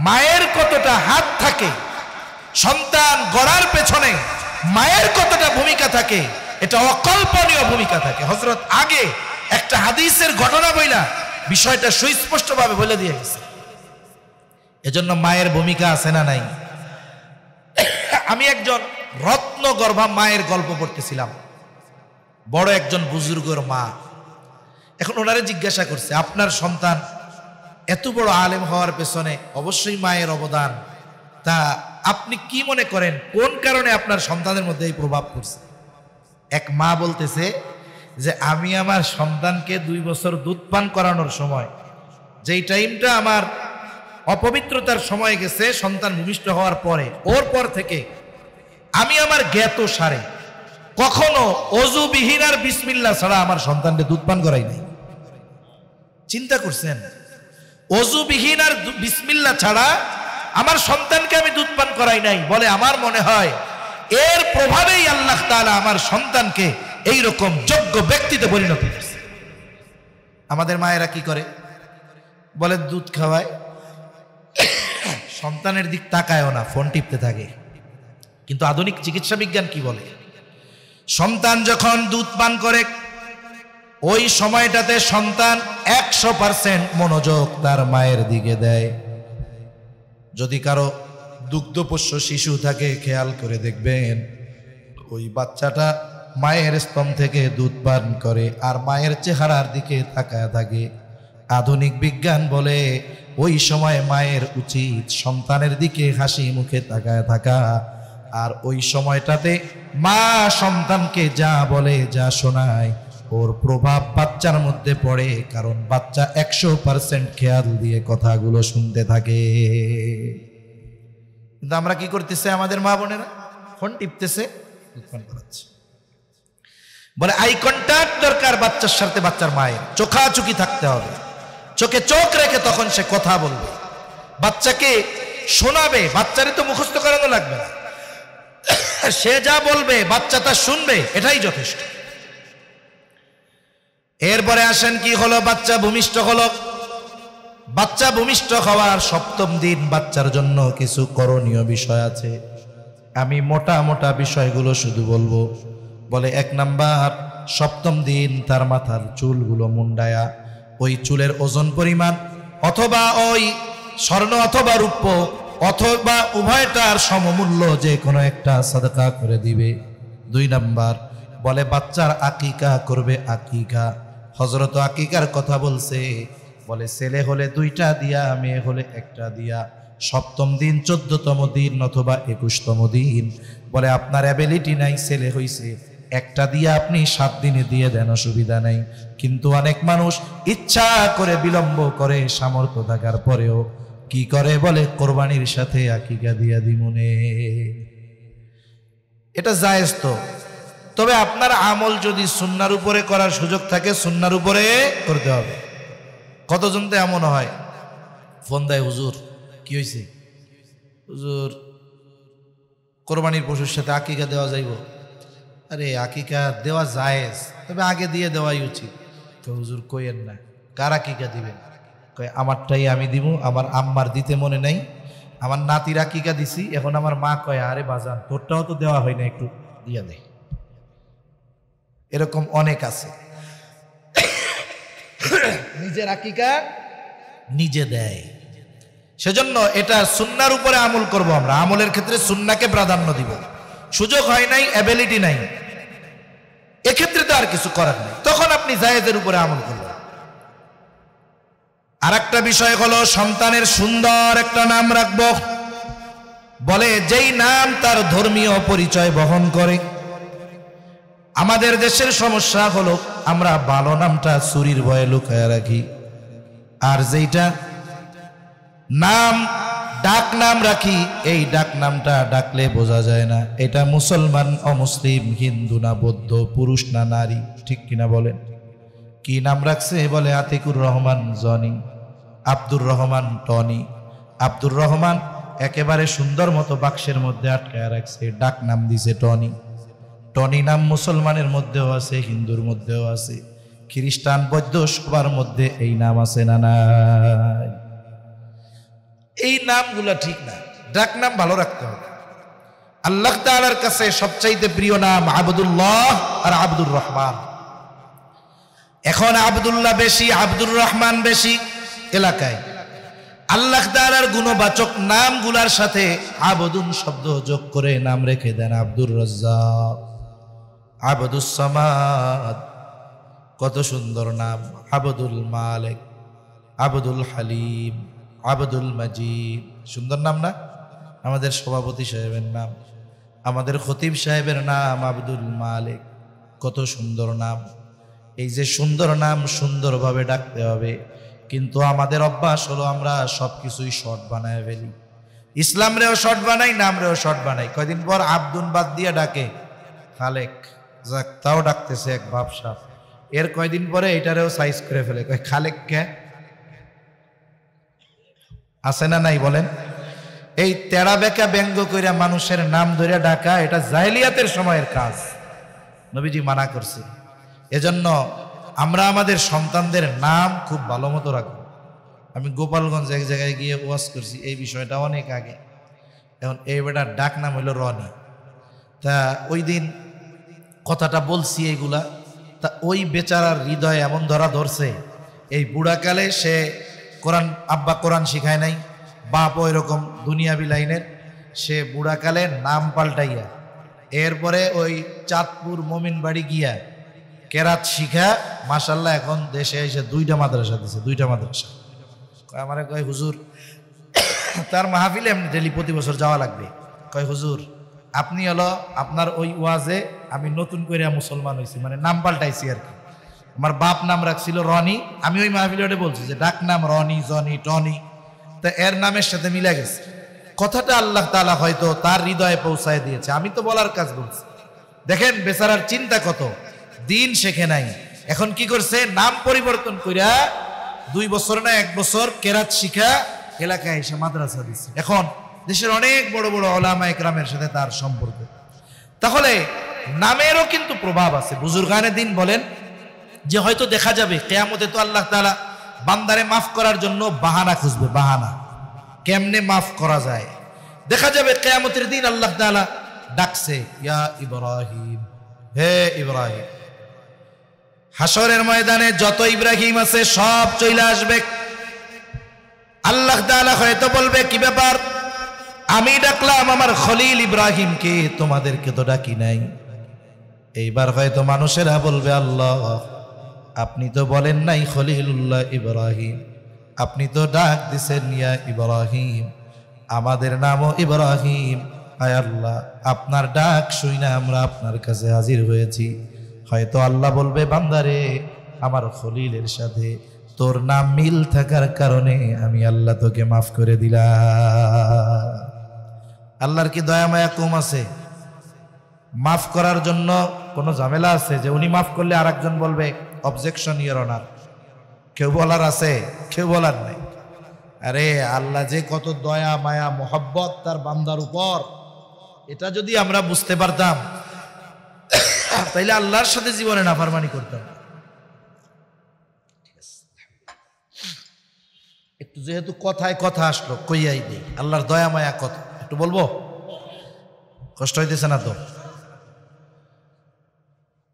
মায়ের কতটা হাত থাকে, সন্তান গড়ার পেছনে মায়ের কতটা ভূমিকা থাকে, এটা অকল্পনীয় ভূমিকা থাকে। হযরত আগে একটা হাদিসের ঘটনা বইলা বিষয়টা সুস্পষ্টভাবে বলে দিয়ে গেছে। এজন্য মায়ের ভূমিকা আছে না নাই? আমি একজন রত্ন গর্ভা মায়ের গল্প পড়তেছিলাম, বড় একজন বুজুর্গর মা। এখন ওনারে জিজ্ঞাসা করছে, আপনার সন্তান এত বড় আলেম হওয়ার পেছনে অবশ্যই মায়ের অবদান, তা আপনি কি মনে করেন কোন কারণে আপনার সন্তানের মধ্যে এই প্রভাব পড়ছে? এক মা বলতেছে যে আমি আমার সন্তানকে 2 বছর দুধ পান করানোর সময়, যেই টাইমটা আমার অপবিত্রতার সময় গেছে সন্তান ভূমিষ্ঠ হওয়ার পরে, ওর পর থেকে আমি আমার জ্ঞাত সারে কখনো অজুবিহীন আর বিসমিল্লাহ ছাড়া আমার সন্তানকে দুধ পান করাই নাই। চিন্তা করছেন? অজুবিহীন আর বিসমিল্লাহ ছাড়া আমার সন্তানকে আমি দুধ পান করাই নাই। বলে আমার মনে হয় এর প্রভাবেই আল্লাহ তাআলা আমার সন্তানকে এইরকম যোগ্য ব্যক্তিতে পরিণত করেছে। আমাদের মায়েরা কি করে? বলে দুধ খাওয়ায়, সন্তানের দিক তাকায়ও না, ফোন টিপতে থাকে। কিন্তু আধুনিক চিকিৎসা বিজ্ঞান কি বলে? সন্তান যখন দুধ পান করে ওই সময়টাতে সন্তান 100% মনোযোগ তার মায়ের দিকে দেয়। যদি কারো দুগ্ধপোষ্য শিশু থাকে খেয়াল করে দেখবেন ওই বাচ্চাটা মায়ের স্তন থেকে দুধ পান করে আর মায়ের চেহারার দিকে তাকায় থাকে। আধুনিক বিজ্ঞান বলে ওই সময় মায়ের উচিত সন্তানের দিকে হাসি মুখে তাকায় থাকা, আর ওই সময়টাতে মা সন্তানকে যা বলে যা শোনায় ওর প্রভাব বাচ্চার মধ্যে পড়ে, কারণ বাচ্চা 100% খেয়াল দিয়ে কথাগুলো শুনতে থাকে। কিন্তু আমরা কি করতেছে, আমাদের মা বোনেরা ফোন টিপতেছে, ফোন করাচ্ছে। বলে আই কন্ট্যাক্ট দরকার বাচ্চার সাথে, বাচ্চার মায়ের চোখাচোখি থাকতে হবে, চোখে চোখ রেখে তখন সে কথা বলবে, বাচ্চাকে শোনাবে। বাচ্চারই তো মুখস্থ করানো লাগবে না, সে যা বলবে বাচ্চা তা শুনবে, এটাই যথেষ্ট। এরপরে আসেন কি হলো, বাচ্চা ভূমিষ্ঠ হলো। বাচ্চা ভূমিষ্ঠ হওয়ার 7ম দিন বাচ্চার জন্য কিছু করণীয় বিষয় আছে। আমি মোটা মোটা বিষয়গুলো শুধু বলবো। বলে 1 নাম্বার, 7ম দিন তার মাথার চুলগুলো মুন্ডায়া ওই চুলের ওজন পরিমাণ অথবা ওই স্বর্ণ অথবা রূপ্য অথবা উভয়টার সমমূল্য যে কোনো একটা সাদকা করে দিবে। 2 নাম্বার, বলে বাচ্চার আকিকা করবে। আকিকা হযরত আকিকার কথা বলছে, বলে ছেলে হলে 2টা দিয়া, মেয়ে হলে 1টা দিয়া। 7ম দিন, 14তম দিন অথবা 21তম দিন। বলে আপনার অ্যাবিলিটি নাই, ছেলে হইছে, 1টা দিয়া আপনি 7 দিনে দিয়ে দেন, অসুবিধা নাই। কিন্তু অনেক মানুষ ইচ্ছা করে বিলম্ব করে, সামর্থ্য থাকার পরেও কি করে, বলে কোরবানির সাথে আকিকা দিয়া দিমুনে। এটা জায়েজ তো, তবে আপনার আমল যদি সুন্নাহর উপরে করার সুযোগ থাকে, সুন্নাহর উপরে করতে হবে। কতজন তো এমন হয় ফোন দেয়, হুজুর কি হয়েছে, হুজুর কোরবানির পশুর সাথে আকিকা দেওয়া যাইব? আরে আকিকা দেওয়া জায়েজ, তবে আগে দিয়ে দেওয়াই উচিত। তো হুজুর কইেন না, কার আকিকা দিবেন? কয় আমারটাই আমি দিব, আমার আম্মার দিতে মনে নাই, আমার নাতির আকিকা দিছি, এখন আমার মা কয় আরে বাজান তোরটাও তো দেওয়া হয় না, একটু দিয়া দেয়। এরকম অনেক আছে, নিজের আকিকা নিজে দেয়। সেজন্য এটা সুন্নাহর উপরে আমল করব আমরা, আমলের ক্ষেত্রে সুন্নাহকে প্রাধান্য দিব। সুযোগ হয় নাই, অ্যাবিলিটি নাই, এক্ষেত্রে তো আর কিছু করার নেই, তখন আপনি জায়েজের উপরে আমল করবেন। আর একটা বিষয় হলো, সন্তানের সুন্দর একটা নাম রাখবো। বলে যেই নাম তার ধর্মীয় পরিচয় বহন করে। আমাদের দেশের সমস্যা হলো আমরা ভালো নামটা চুরির ভয়ে লুকায় রাখি, আর যেইটা নাম ডাক নাম রাখি, এই ডাক নামটা ডাকলে বোঝা যায় না এটা মুসলমান, অমুসলিম, হিন্দু না বৌদ্ধ, পুরুষ না নারী, ঠিক কিনা বলেন? কি নাম রাখছে? বলে আতিকুর রহমান জনি, আব্দুর রহমান টনি। আব্দুর রহমান একেবারে সুন্দর মতো বাক্সের মধ্যে আটকায় রাখছে, ডাক নাম দিছে টনি। টনি নাম মুসলমানের মধ্যেও আছে, হিন্দুর মধ্যেও আছে, খ্রিস্টান বৌদ্ধ সবার মধ্যে এই নাম আছে না নাই? এই নামগুলা ঠিক না, ডাক নাম ভালো রাখতে হবে। আল্লাহ তাআলার কাছে সবচাইতে প্রিয় নাম আবদুল্লাহ আর আব্দুর রহমান। এখন আব্দুল্লাহ বেশি, আব্দুর রহমান বেশি এলাকায়। আল্লাহ তাআলার গুণবাচক নামগুলার সাথে আবদুন শব্দ যোগ করে নাম রেখে দেন আব্দুর রাজ্জাক, আবদুস সামাদ, কত সুন্দর নাম। আবদুল মালিক, আবদুল হালিম, আবদুল মাজিদ, সুন্দর নাম না? আমাদের সভাপতি সাহেবের নাম, আমাদের খতিব সাহেবের নাম আব্দুল মালিক, কত সুন্দর নাম। এই যে সুন্দর নাম সুন্দরভাবে ডাকতে হবে, কিন্তু আমাদের অভ্যাস হলো আমরা সবকিছুই শর্ট বানায় ফেলি। ইসলাম রেও শর্ট বানাই, নাম রেও শর্ট বানাই। কয়দিন পর আব্দুল বাদ দিয়ে ডাকে খালেক, যাক তাও ডাকতেছে এক ভাবসাব। এর কয়দিন পরে এটারেও সাইজ করে ফেলে, কয় খালেক কে আছে না নাই বলেন? এই তেড়া বেকা ব্যঙ্গ কইরা মানুষের নাম ধরে ডাকা, এটা জাহেলিয়াতের সময়ের কাজ, নবীজি মানা করছে। এজন্য আমরা আমাদের সন্তানদের নাম খুব ভালো মতো রাখবো। আমি গোপালগঞ্জ এক জায়গায় গিয়ে ওয়াজ করছি এই বিষয়টা অনেক আগে। এখন এই বেটার ডাক নাম হইল রনি। তা ওই দিন কথাটা বলছি এইগুলা, তা ওই বেচারার হৃদয় এমন ধরা ধরছে, এই বুড়াকালে সে কোরআন, আব্বা কোরআন শিখায় নাই, বাপ ওই রকম দুনিয়াবি লাইনের, সে বুড়াকালে নাম পাল্টাইয়া এরপরে ওই চাঁদপুর মোমিন বাড়ি গিয়া কেরাত শিখা মাশাল্লাহ এখন দেশে এসে 2টা মাদ্রাসা দিছে, 2টা মাদ্রাসা। আমারে কয় হুজুর, তার মাহফিলে এমনি ডেলি প্রতি বছর যাওয়া লাগবে। কয় হুজুর আপনি হলো আপনার ওই ওয়াজে আমি নতুন করে মুসলমান হয়েছি, মানে নাম পাল্টাইছি আর কি। আমার বাপ নাম রাখছিল রনি, আমি ওই মাহফিলে ওটা বলছি যে ডাক নাম রনি, জনি, টনি, তা এর নামের সাথে মিলে গেছে। কথাটা আল্লাহ তাআলা হয়তো তার হৃদয়ে পৌঁছায় দিয়েছে, আমি তো বলার কাজ বলছি। দেখেন বেচারার চিন্তা কত, দিন শেখে নাই, এখন কি করছে নাম পরিবর্তন কইরা 2 বছর না 1 বছর কেরাত শিখা এলাকায় এসে মাদ্রাসা দিচ্ছে। এখন দেশের অনেক বড় বড় উলামা ইকরামের সাথে তার সম্পর্ক। তাহলে নামেরও কিন্তু প্রভাব আছে। বুজুর্গানে দিন বলেন যে হয়তো দেখা যাবে কিয়ামতে তো আল্লাহ তাআলা বান্দারে মাফ করার জন্য বাহানা খুঁজবে, বাহানা কেমনে মাফ করা যায়। দেখা যাবে কিয়ামতের দিন আল্লাহ তাআলা ডাকছে ইয়া ইব্রাহিম, হে ইব্রাহিম। হাসরের ময়দানে যত ইব্রাহিম আছে সব চলে আসবে। আল্লাহ তাআলা হয়তো বলবে কি ব্যাপার, আমি ডাকলাম আমার খলিল ইব্রাহিমকে, তোমাদেরকে তো ডাকি নাই। এইবার হয়তো মানুষেরা বলবে আল্লাহ আপনি তো বলেন নাই খলিলুল্লাহ ইব্রাহিম, আপনি তো ডাক দিছেন ইয়া ইব্রাহিম, আমাদের নামও ইব্রাহিম। আয় আল্লাহ আপনার ডাক শুনে আমরা আপনার কাছে হাজির হয়েছি। হয়তো আল্লাহ বলবে বান্দারে আমার খলিলের সাথে তোর নাম মিল থাকার কারণে আমি আল্লাহ তোকে মাফ করে দিলাম। আল্লাহর কি দয়া মায়া কম আছে? মাফ করার জন্য কোনো ঝামেলা আছে যে উনি মাফ করলে আরেকজন বলবে অবজেকশন ইওর অনার? কেউ বলার আছে? কেউ বলার নাই। আরে আল্লাহ যে কত দয়া মায়া মোহাব্বত তার বান্দার উপর, এটা যদি আমরা বুঝতে পারতাম তাইলে আল্লাহর সাথে জীবনে নাফরমানি করতাম। একটু যেহেতু কথায় কথা আসলো কইয়াই দেই, আল্লাহর দয়া মায়া কত একটু বলবো, কষ্ট হইতেছে না তো?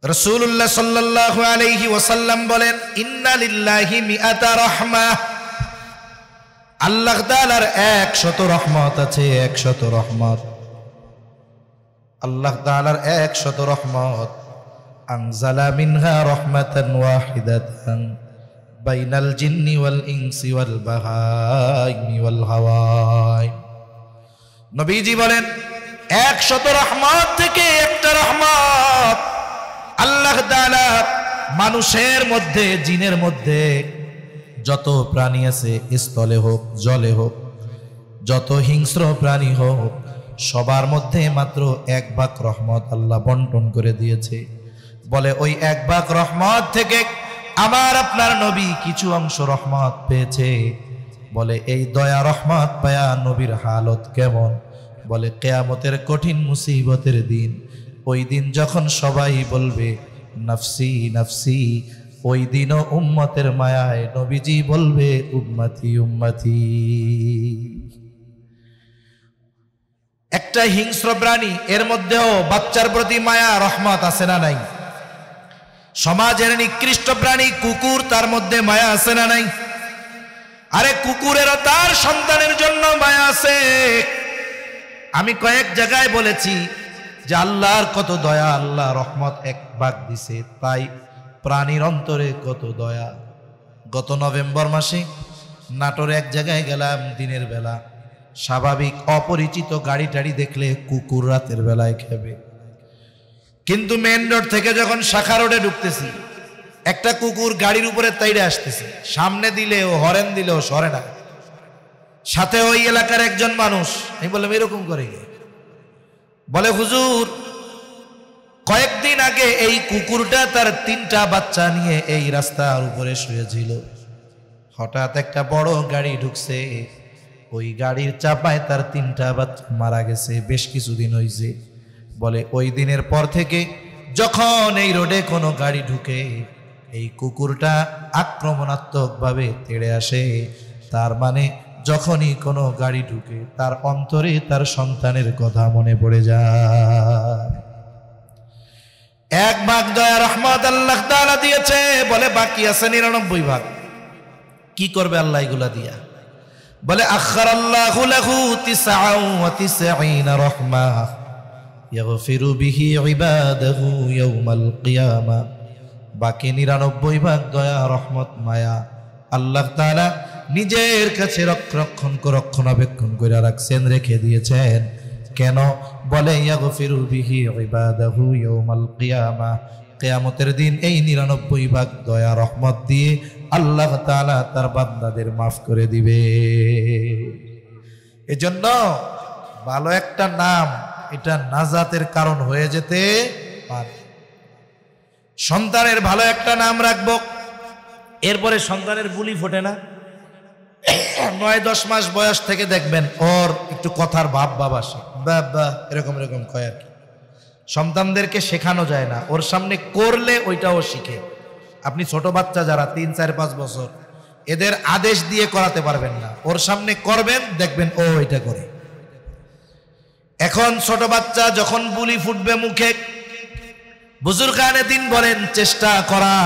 রাসূলুল্লাহ সাল্লাল্লাহু আলাইহি ওয়াসাল্লাম বলেন ইন্না লিল্লাহি মিআতা রাহমাহ, আল্লাহ তাআলার 100 রহমত আছে, 100 রহমত। আল্লাহ তাআলার 100 রহমত। আনজালা মিনহা রাহমাতান ওয়াহিদাতান বাইনাল জিন্নি ওয়াল ইনসি ওয়াল বাহাইমি ওয়াল হাওয়াই। নবীজি বলেন 100 রহমত থেকে একটা রহমত আল্লাহ তাআলা মানুষের মধ্যে জিনের মধ্যে যত প্রাণী আছে, স্থলে হোক জলে হোক, যত হিংস্র প্রাণী হোক, সবার মধ্যে মাত্র 1 ভাগ রহমত আল্লাহ বন্টন করে দিয়েছে। বলে ওই 1 ভাগ রহমত থেকে আমার আপনার নবী কিছু অংশ রহমত পেয়েছে। বলে এই দয়া রহমত পায়া নবীর হালত কেমন? বলে কিয়ামতের কঠিন মুসিবতের দিন, ওই দিন যখন সবাই বলবে নফসি নফসি, ওই দিনও উম্মতের মায়ায় নবীজি বলবে উম্মতি উম্মতি। একটা হিংস্র প্রাণী, এর মধ্যেও বাচ্চার প্রতি মায়া রহমত আছে না নাই? সমাজের নিকৃষ্ট প্রাণী কুকুর, তার মধ্যে মায়া আছে না নাই? আরে কুকুরেরও তার সন্তানের জন্য মায়া আছে। আমি কয়েক জায়গায় বলেছি যে আল্লাহর কত দয়া, আল্লাহ রহমত 1 ভাগ দিছে, তাই প্রাণীর অন্তরে কত দয়া। গত নভেম্বর মাসে নাটোরে এক জায়গায় গেলাম দিনের বেলা, স্বাভাবিক অপরিচিত গাড়ি টাড়ি দেখলে কুকুর রাতের বেলায় খাবে, কিন্তু মেন রোড থেকে যখন শাখা রোডে ঢুকতেছি একটা কুকুর গাড়ির উপরে তাইড়ে আসতেছে, সামনে দিলেও হরেন দিলেও সরে না। সাথে ওই এলাকার একজন মানুষ, আমি বললাম এরকম করে? বলে হুজুর কয়েকদিন আগে এই কুকুরটা তার 3টা বাচ্চা নিয়ে এই রাস্তার উপরে শুয়েছিল, হঠাৎ একটা বড় গাড়ি ঢুকছে, ওই গাড়ির চাপায় তার 3টা বাচ্চা মারা গেছে, বেশ কিছুদিন হয়েছে। বলে ওই দিনের পর থেকে যখন এই রোডে কোনো গাড়ি ঢুকে এই কুকুরটা আক্রমণাত্মক ভাবে তেড়ে আসে। তার মানে যখনই কোনো গাড়ি ঢুকে তার অন্তরে তার সন্তানের কথা মনে পড়ে যায়। 1 ভাগ দয়া রহমত আল্লাহ তাআলা দিয়েছে, বলে বাকি আছে 99 ভাগ। কি করবে আল্লাহ এগুলা দিয়া? বলে আখারাল্লাহু লাহু 99 রাহমাহ, ইয়াগফিরু বিহি ইবাদাহু ইয়াউমাল কিয়ামা। বাকি 99 ভাগ দয়া, রহমত, মায়া আল্লাহ তাআলা নিজের কাছে রক্ষণাবেক্ষণ করে রাখছেন, রেখে দিয়েছেন। কেন? বলে ইয়াগফিরু বিহি ইবাদাহু ইয়াউমাল কিয়ামা, কিয়ামতের দিন এই 99 ভাগ দয়া রহমত দিয়ে আল্লাহ তাআলা তার বান্দাদের মাফ করে দিবে। এজন্য ভালো একটা নাম, এটা নাজাতের কারণ হয়ে যেতে পারে। সন্তানের ভালো একটা নাম রাখবো, এরপরে সন্তানের বুলি ফোটে না। 9-10 মাস বয়স থেকে দেখবেন ওর একটু কথার ভাব আসে, বা এরকম কয় আর কি। সন্তানদেরকে শেখানো যায় না, ওর সামনে করলে ওইটাও শিখে। আপনি ছোট বাচ্চা যারা 3, 4, 5 বছর, এদের আদেশ দিয়ে করাতে পারবেন না, ওর সামনে করবেন, দেখবেন ও এটা করে। এখন ছোট বাচ্চা যখন বুলি ফুটবে মুখে, বুজুর্গানে দিন বলেন চেষ্টা করা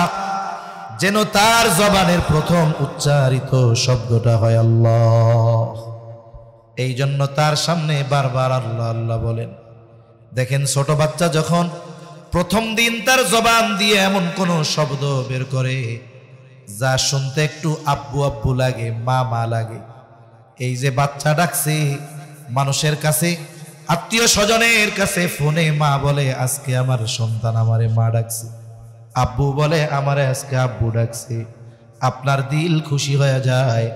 যেন তার জবানের প্রথম উচ্চারিত শব্দটা হয় আল্লাহ। এই জন্য তার সামনে বারবার আল্লাহ আল্লাহ বলেন। দেখেন ছোট বাচ্চা যখন প্রথম দিন তার জবান দিয়ে এমন কোন শব্দ বের করে যা শুনতে একটু আব্বু আব্বু লাগে, মা মা লাগে, এই যে বাচ্চা ডাকছে মানুষের কাছে, আত্মীয় স্বজনের কাছে ফোনে মা বলে আজকে আমার সন্তান আমারে মা ডাকছে, আব্বু বলে আমারে আজকে আব্বু ডাকছে, আপনার দিল খুশি হয়ে যায়।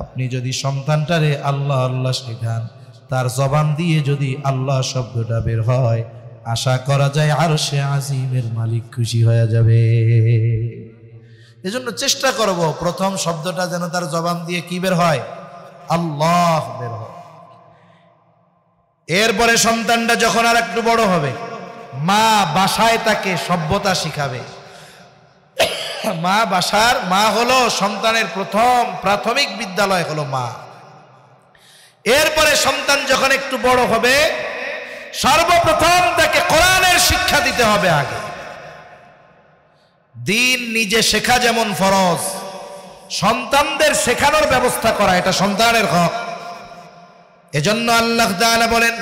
আপনি যদি সন্তানটারে আল্লাহ আল্লাহ শেখান, তার জবান দিয়ে যদি আল্লাহ শব্দটা বের হয়, আশা করা যায় আরশে আজিমের মালিক খুশি হয়ে যাবে। এজন্য চেষ্টা করব প্রথম শব্দটা যেন তার জবান দিয়ে কি বের হয়, আল্লাহ বের হয়। এরপরে সন্তানটা যখন আর একটু বড় হবে, মা বাসায় তাকে সভ্যতা শিখাবে। মা হলো সন্তানের প্রথম প্রাথমিক বিদ্যালয় হলো মা। এরপরে সন্তান যখন একটু বড় হবে, সর্বপ্রথম তাকে কোরআনের শিক্ষা দিতে হবে। আগে দিন নিজে শেখা যেমন ফরজ, সন্তানদের শেখানোর ব্যবস্থা করা এটা সন্তানের হক। এজন্য আল্লাহ তাআলা বলেন,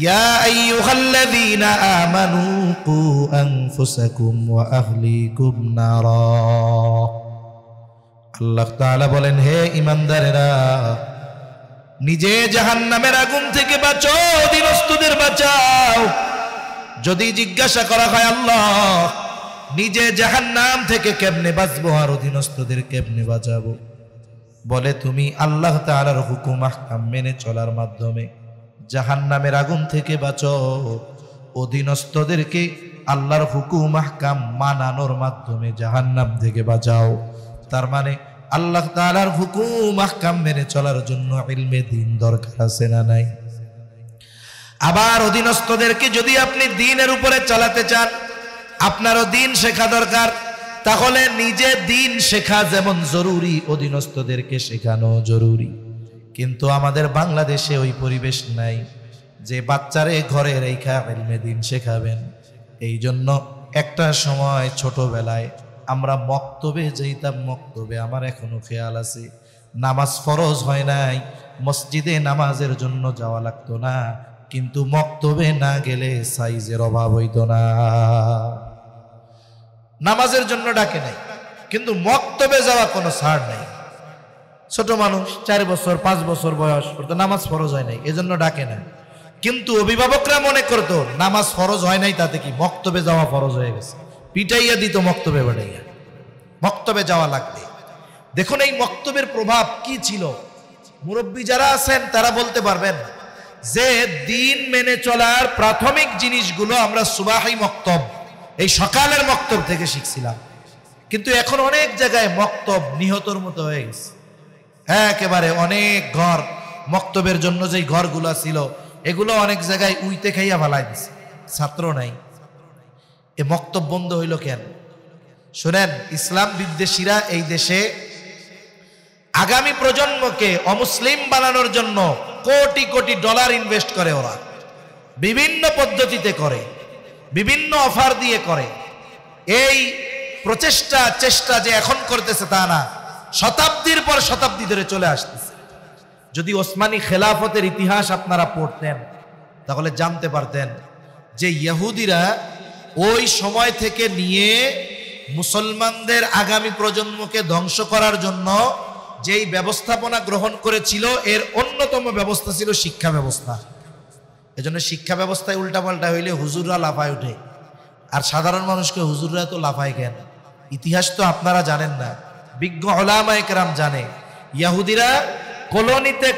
ইয়া আইয়ুহাল্লাযীনা আমানু কু আনফুসাকুম ওয়া আহলিকুম নারা। আল্লাহ তাআলা বলেন, হে ঈমানদারেরা, নিজে জাহান্নামের আগুন থেকে বাঁচাও, অধীনস্থদের বাঁচাও। যদি জিজ্ঞাসা করা হয় আল্লাহ নিজে জাহান্নাম থেকে কেমনে বাঁচবো আর অধীনস্থদের কেমনে বাঁচাবো, বলে তুমি আল্লাহ তাআলার হুকুম আহকাম মেনে চলার মাধ্যমে জাহান্নামের আগুন থেকে বাঁচাও, অধীনস্থদেরকে আল্লাহর হুকুম আহকাম মানানোর মাধ্যমে জাহান্নাম থেকে বাঁচাও। তার মানে আল্লাহ তাআলার হুকুম আহকাম মেনে চলার জন্য ইলমে দ্বীন দরকার আছে না নাই? আবার অধীনস্থদেরকে যদি আপনি দ্বীনের উপরে চালাতে চান, আপনারও দ্বীন শেখা দরকার। তাহলে নিজে দ্বীন শেখা যেমন জরুরি, অধীনস্থদেরকে শেখানো জরুরি। কিন্তু আমাদের বাংলাদেশে ওই পরিবেশ নাই যে বাচ্চারে ঘরে রেখা ইলমে দ্বীন শেখাবেন। এই জন্য একটা সময় ছোটবেলায় আমরা মক্তবে যেতাম। মক্তবে আমার এখনো খেয়াল আছে, নামাজ ফরজ হয় নাই, মসজিদে নামাজের জন্য যাওয়া লাগতো না, কিন্তু মক্তবে না গেলে সাইজের অভাব হইতো না। নামাজের জন্য ডাকে নাই, কিন্তু মক্তবে যাওয়া কোনো ছাড় নাই। ছোট মানুষ 4 বছর 5 বছর বয়স, ওর তো নামাজ ফরজ হয় নাই, এজন্য ডাকে না। কিন্তু অভিভাবকরা মনে করতো নামাজ ফরজ হয় নাই, তাতে কি মক্তবে যাওয়া ফরজ হয়ে গেছে, পিটাইয়া দিত মক্তবে বাড়াইয়া। মক্তবে যাওয়া লাগবে। দেখুন এই মক্তবের প্রভাব কি ছিল। মুরব্বী যারা আছেন তারা বলতে পারবেন যে দ্বীন মেনে চলার প্রাথমিক জিনিসগুলো আমরা সুবাহি মক্তব, এই সকালের মক্তব থেকে শিখছিলাম। কিন্তু এখন অনেক জায়গায় মক্তব নিহতর মতো হয়ে গেছে। একেবারে অনেক ঘর, মক্তবের জন্য যেই ঘরগুলো ছিল এগুলো অনেক জায়গায় উইতে খাইয়া ফালাই দিছে, ছাত্র নাই। এ মক্তব বন্ধ হইল কেন? শুনেন, ইসলাম বিদ্বেষীরা এই দেশে আগামী প্রজন্মকে অমুসলিম বানানোর জন্য কোটি কোটি ডলার ইনভেস্ট করে। ওরা বিভিন্ন পদ্ধতিতে করে, বিভিন্ন অফার দিয়ে করে। এই চেষ্টা যে এখন করতেছে তা না, শতাব্দীর পর শতাব্দী ধরে চলে আসতেছে। যদি ওসমানী খেলাফতের ইতিহাস আপনারা পড়তেন তাহলে জানতে পারতেন যে ইহুদিরা ওই সময় থেকে নিয়ে মুসলমানদের আগামী প্রজন্মকে ধ্বংস করার জন্য যেই ব্যবস্থাপনা গ্রহণ করেছিল এর অন্যতম ব্যবস্থা ছিল শিক্ষা ব্যবস্থা। এজন্য শিক্ষা ব্যবস্থায় উল্টাপাল্টা হইলে হুজুররা লাফায় ওঠে, আর সাধারণ মানুষকে হুজুররা তো লাফায় কেন? ইতিহাস তো আপনারা জানেন না, বিজ্ঞ উলামায়ে কেরাম জানে। ইহুদিরা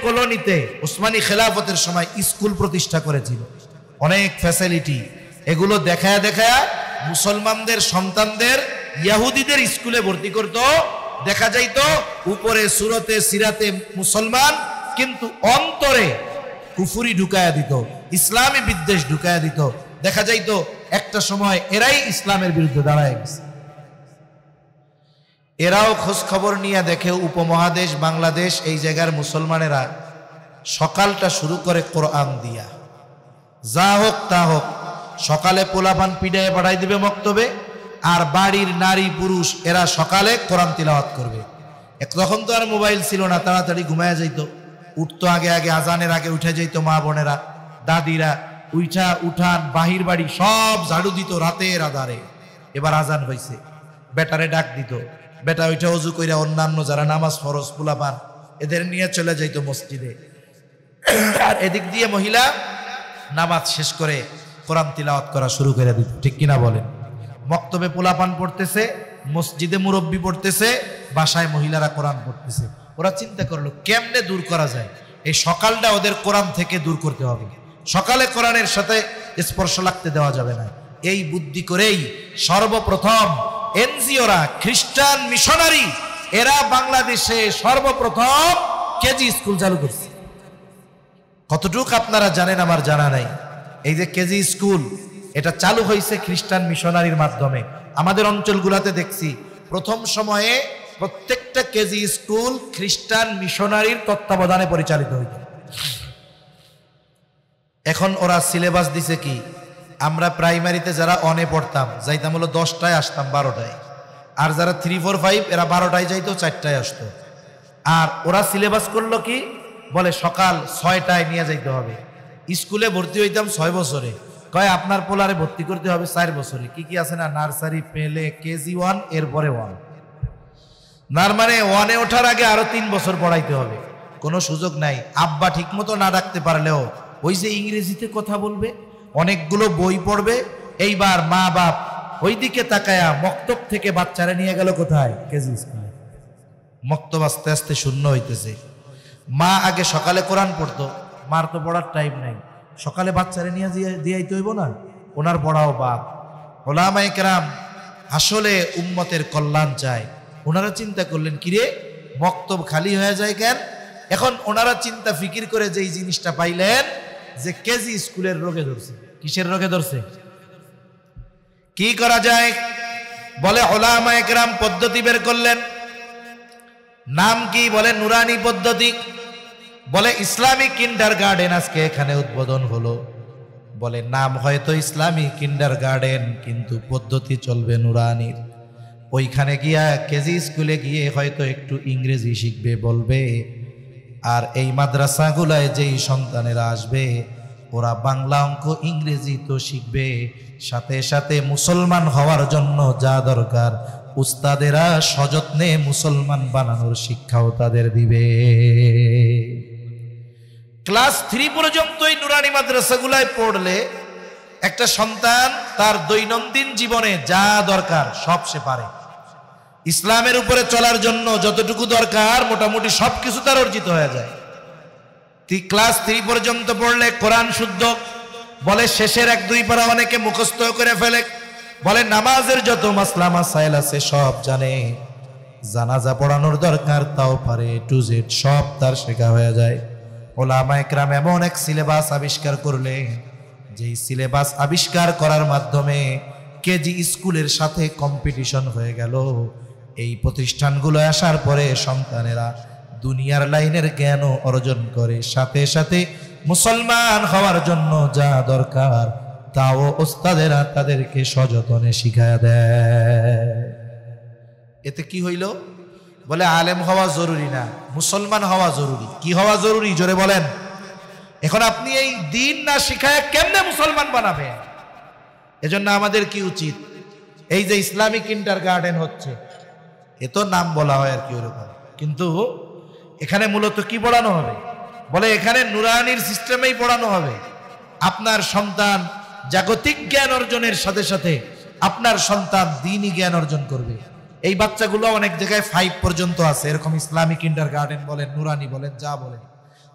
কলোনিতে উসমানী খেলাফতের সময় স্কুল প্রতিষ্ঠা করেছিল, অনেক ফ্যাসিলিটি। এগুলো দেখায়া দেখায়া মুসলমানদের সন্তানদের ইহুদিদের স্কুলে ভর্তি করত। দেখা যাইতো উপরে সুরতে সিরাতে মুসলমান, কিন্তু অন্তরে কুফরি ঢুকায়া দিত, ইসলামী বিদ্বেষ ঢুকায়া দিত। দেখা যাইতো একটা সময় এরাই ইসলামের বিরুদ্ধে দাঁড়ায় গেছে। এরাও খোঁজ খবর নিয়ে দেখে উপমহাদেশ বাংলাদেশ এই জায়গার মুসলমানেরা সকালটা শুরু করে কোরআন দিয়া। যা হোক তা হোক, সকালে পোলাপান পিডায় পাঠাই দিবে মক্তবে, আর বাড়ির নারী পুরুষ এরা সকালে কোরআন তিলাওয়াত করবে। তখন তো আর মোবাইল ছিল না, তাড়াতাড়ি ঘুমায়া যাইতো, উঠতো আগে আগে, আজানের আগে উঠে যাইত মা বোনেরা দাদিরা, উঠান বাহির বাড়ি সব ঝাড়ু দিত রাতের আধারে। এবার আজান হয়েছে, বেটারে ডাক দিত, বেটা ওইটা অজু কইরা অন্যান্য যারা নামাজ ফরজ পোলাপান এদের নিয়ে চলে যাইত মসজিদে, আর এদিক দিয়ে মহিলা নামাজ শেষ করে কোরআন তিলাওয়াত করা শুরু করে দিত। ঠিক কিনা বলেন? মক্তবে পোলাপান পড়তেছে, মসজিদে মুরব্বী পড়তেছে, বাসায় মহিলারা কোরআন পড়তেছে। ওরা চিন্তা করলো কেমনে দূর করা যায়, এই সকালটা ওদের কোরআন থেকে দূর করতে হবে, সকালে কোরআনের সাথে স্পর্শ লাগতে দেওয়া যাবে না। এই বুদ্ধি করেই সর্বপ্রথম এনজিওরা, খ্রিস্টান মিশনারি, এরা বাংলাদেশে সর্বপ্রথম কেজি স্কুল চালু করছে। কতটুকু আপনারা জানেন আমার জানা নাই। এই যে কেজি স্কুল, এটা চালু হয়েছে খ্রিস্টান মিশনারির মাধ্যমে। আমাদের অঞ্চলগুলোতে দেখছি প্রথম সময়ে প্রত্যেকটা কেজি স্কুল খ্রিস্টান মিশনারির তত্ত্বাবধানে পরিচালিত হইত। এখন ওরা সিলেবাস দিছে কি, আমরা প্রাইমারিতে যারা অনে পড়তাম যাইতাম হলো 10টায়, আসতাম 12টায়, আর যারা 3, 4, 5 এরা 12টায় যাইতো, 4টায় আসতো। আর ওরা সিলেবাস করলো কি, বলে সকাল 6টায় নিয়ে যাইতে হবে। স্কুলে ভর্তি হইতাম 6 বছরে, কয় আপনার পোলারে ভর্তি করতে হবে 4 বছরে। কি কি আছে না, নার্সারি, পেলে, কেজি 1, এরপরে 1। নার মানে 1-এ ওঠার আগে আরো 3 বছর পড়াইতে হবে, কোনো সুযোগ নাই। আব্বা ঠিক মতো না ডাকতে পারলেও ওই যে ইংরেজিতে কথা বলবে, অনেকগুলো বই পড়বে। এইবার মা বাপ ওইদিকে তাকায়া মক্তব থেকে বাচ্চারা নিয়ে গেল কোথায়? কেজি স্কুলে। মক্তব আস্তে আস্তে শূন্য হইতেছে। মা আগে সকালে কোরআন পড়তো, মার তো পড়ার টাইম নাই, সকালে বাচ্চারা নিয়ে দিয়াইতে হইব না, ওনার পড়াও বাপ। উলামায়ে কেরাম আসলে উম্মতের কল্যাণ চায়। ওনারা চিন্তা করলেন কিরে মক্তব খালি হয়ে যায় কেন? এখন ওনারা চিন্তা ফিকির করে যেই জিনিসটা পাইলেন যে কেজি স্কুলের রোগে ধরছে। কিসের রোগে ধরছে? কি করা যায়? বলে উলামায়ে কেরাম পদ্ধতি বের করলেন। নাম কি? বলে নুরানি পদ্ধতি। বলে ইসলামিক কিন্ডারগার্টেন আজকে এখানে উদ্বোধন হলো। বলে নাম হয়তো ইসলামিক কিন্ডারগার্টেন, কিন্তু পদ্ধতি চলবে নুরানির। ওইখানে গিয়া কেজি স্কুলে গিয়ে হয়তো একটু ইংরেজি শিখবে বলবে, আর এই মাদ্রাসাগুলায় যেই সন্তানেরা আসবে ওরা বাংলা, অঙ্ক, ইংরেজি তো শিখবে, সাথে সাথে মুসলমান হওয়ার জন্য যা দরকার উস্তাদেরা সযত্নে মুসলমান বানানোর শিক্ষাও তাদের দিবে। ক্লাস 3 পর্যন্ত এই নুরানি মাদ্রাসাগুলায় পড়লে একটা সন্তান তার দৈনন্দিন জীবনে যা দরকার সব সে পারে। ইসলামের উপরে চলার জন্য যতটুকু দরকার মোটামুটি সবকিছু তার অর্জিত হয়ে যায়। ক্লাস 3 পর্যন্ত পড়লে কোরআন শুদ্ধ। বলে শেষের 1-2 পারা অনেকে মুখস্থ করে ফেলে। বলে নামাজের যত মাসলা মাসাইল আছে সব জানে, জানাজা পড়ানোর দরকার তাও পারে, টু জেড সব তার শেখা হয়ে যায়। উলামায়ে কেরাম এমন এক সিলেবাস আবিষ্কার করলেন, যেই সিলেবাস আবিষ্কার করার মাধ্যমে কেজি স্কুলের সাথে কম্পিটিশন হয়ে গেল। এই প্রতিষ্ঠানগুলো আসার পরে সন্তানেরা দুনিয়ার লাইনের জ্ঞানও অর্জন করে, সাথে সাথে মুসলমান হওয়ার জন্য যা দরকার তাও ওস্তাদেরা তাদেরকে সযত্নে শিখায়া দেয়। এতে কি হইল? বলে আলেম হওয়া জরুরি না, মুসলমান হওয়া জরুরি। কি হওয়া জরুরি জোরে বলেন? এখন আপনি এই দিন না শিখায় কেমনে মুসলমান বানাবেন? এজন্য আমাদের কি উচিত, এই যে ইসলামিক কিন্ডারগার্টেন হচ্ছে, এ তো নাম বলা হয় আর কি ওরকম, কিন্তু এখানে মূলত কি পড়ানো হবে? বলে এখানে নুরানির সিস্টেমেই পড়ানো হবে। আপনার সন্তান জাগতিক জ্ঞান অর্জনের সাথে সাথে আপনার সন্তান দ্বীনি জ্ঞান অর্জন করবে। এই বাচ্চাগুলো অনেক জায়গায় 5 পর্যন্ত আছে, এরকম ইসলামিক কিন্ডারগার্টেন বলেন, নুরানি বলেন, যা বলেন।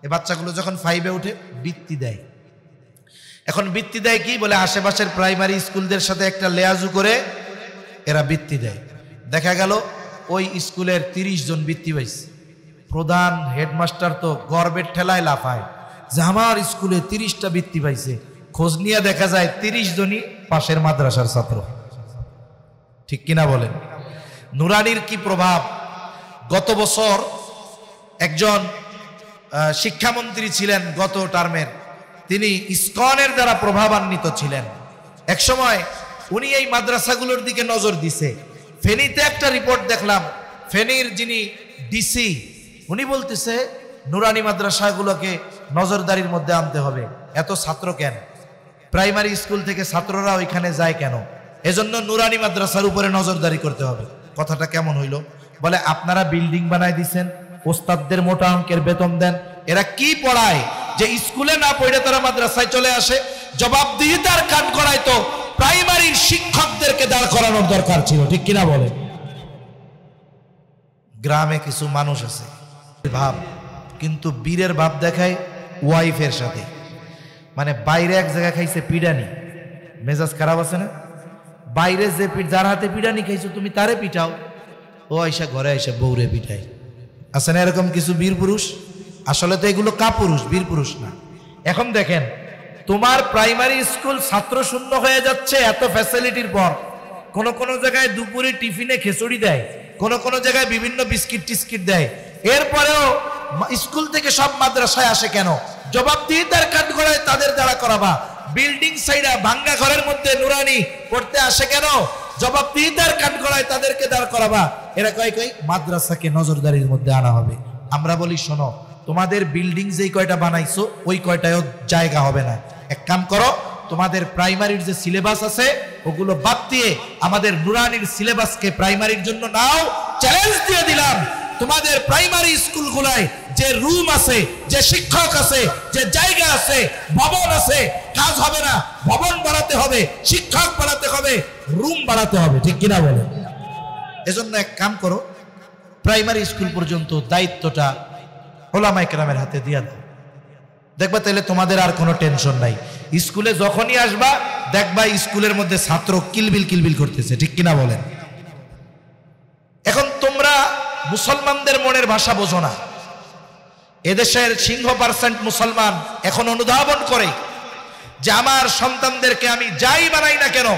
এই বাচ্চাগুলো যখন 5-এ উঠে বৃত্তি দেয়। এখন বৃত্তি দেয় কি বলে, আশেপাশের প্রাইমারি স্কুলদের সাথে একটা লেয়াজু করে এরা বৃত্তি দেয়। দেখা গেল ওই স্কুলের 30 জন বৃত্তি পাইছে। প্রধান হেডমাস্টার তো গর্বের ঠেলায় লাফায় যে আমার স্কুলে 30টা বৃত্তি পাইছে। খোঁজ নিয়ে দেখা যায় 30 জনই পাশের মাদ্রাসার ছাত্র। ঠিক কিনা বলেন? নুরানির কি প্রভাব! গত বছর একজন শিক্ষামন্ত্রী ছিলেন গত টার্মের, তিনি ইসকনের দ্বারা প্রভাবান্বিত ছিলেন। একসময় উনি এই মাদ্রাসাগুলোর দিকে নজর দিছে। ফেনীতে একটা রিপোর্ট দেখলাম, ফেনীর যিনি ডিসি উনি বলতেছে নুরানি মাদ্রাসাগুলোকে নজরদারির মধ্যে আনতে হবে। এত ছাত্র কেন? প্রাইমারি স্কুল থেকে ছাত্ররা ওইখানে যায় কেন? এজন্য নুরানি মাদ্রাসার উপরে নজরদারি করতে হবে। কথাটা কেমন হইল? বলে আপনারা বিল্ডিং বানায় দিচ্ছেন, ওস্তাদদের মোটা অঙ্কের বেতন দেন, এরা কি পড়ায় যে স্কুলে না পড়ে তারা মাদ্রাসায় চলে আসে? জবাবদিহিতার কাজ করায় তো প্রাইমারির শিক্ষকদেরকে দাঁড় করানোর দরকার ছিল। ঠিক কিনা বলে? গ্রামে কিছু মানুষ আছে ভাব, কিন্তু বীরের ভাব দেখায় ওয়াইফের সাথে, মানে বাইরে এক জায়গায় খাইছে পিডানি, মেজাজ খারাপ আছে না? বাইরে যে যার হাতে পিডানি খাইছো তুমি তারে পিটাও, ও আইসা ঘরে আইসা বউরে পিটাই। আছে না এরকম কিছু বীর পুরুষ? আসলে তো এগুলো কাপুরুষ, বীর পুরুষ না। এখন দেখেন তোমার প্রাইমারি স্কুল ছাত্র শূন্য হয়ে যাচ্ছে এত ফ্যাসিলিটির পর। কোন কোন জায়গায় দুপুরে টিফিনে খিচুড়ি দেয়, কোন কোন জায়গায় বিভিন্ন বিস্কিট টিস্কিট দেয়। এরপরেও স্কুল থেকে সব মাদ্রাসায় আসে কেন? জবাবদিহিতার কাজ করায় তাদের দ্বারা করাবা। বিল্ডিং সাইডা ভাঙ্গা ঘরের মধ্যে নুরানি পড়তে আসে কেন? জবাবদিহিতার কাজ করায় তাদেরকে দাঁড় করাবা। এরা কই মাদ্রাসাকে নজরদারির মধ্যে আনা হবে। আমরা বলি শোনো, তোমাদের বিল্ডিং যেই কয়টা বানাইছো ওই কয়টায়ও জায়গা হবে না। এক কাম করো, তোমাদের প্রাইমারির যে সিলেবাস আছে ওগুলো বাদ দিয়ে আমাদের নুরানির সিলেবাসকে প্রাইমারির জন্য নাও। চ্যালেঞ্জ দিয়ে দিলাম, তোমাদের প্রাইমারি স্কুলগুলায় যে রুম আছে, যে শিক্ষক আছে, যে জায়গা আছে, ভবন আছে, কাজ হবে না। ভবন বাড়াতে হবে, শিক্ষক বাড়াতে হবে, রুম বাড়াতে হবে। ঠিক কিনা বলে? এজন্য এক কাম করো, প্রাইমারি স্কুল পর্যন্ত দায়িত্বটা ওলামায়ে কেরামের হাতে দিয়া দাও। দেখবা তাহলে তোমাদের আর কোনো টেনশন নাই। স্কুলে যখনই আসবা দেখবা স্কুলের মধ্যে ছাত্র কিলবিল কিলবিল করতেছে। ঠিক কিনা বলেন? এখন তোমরা মুসলমানদের মনের ভাষা বোঝো না। এদেশের সিংহ পার্সেন্ট মুসলমান এখন অনুধাবন করে যে আমার সন্তানদেরকে আমি যাই বানাই না কেন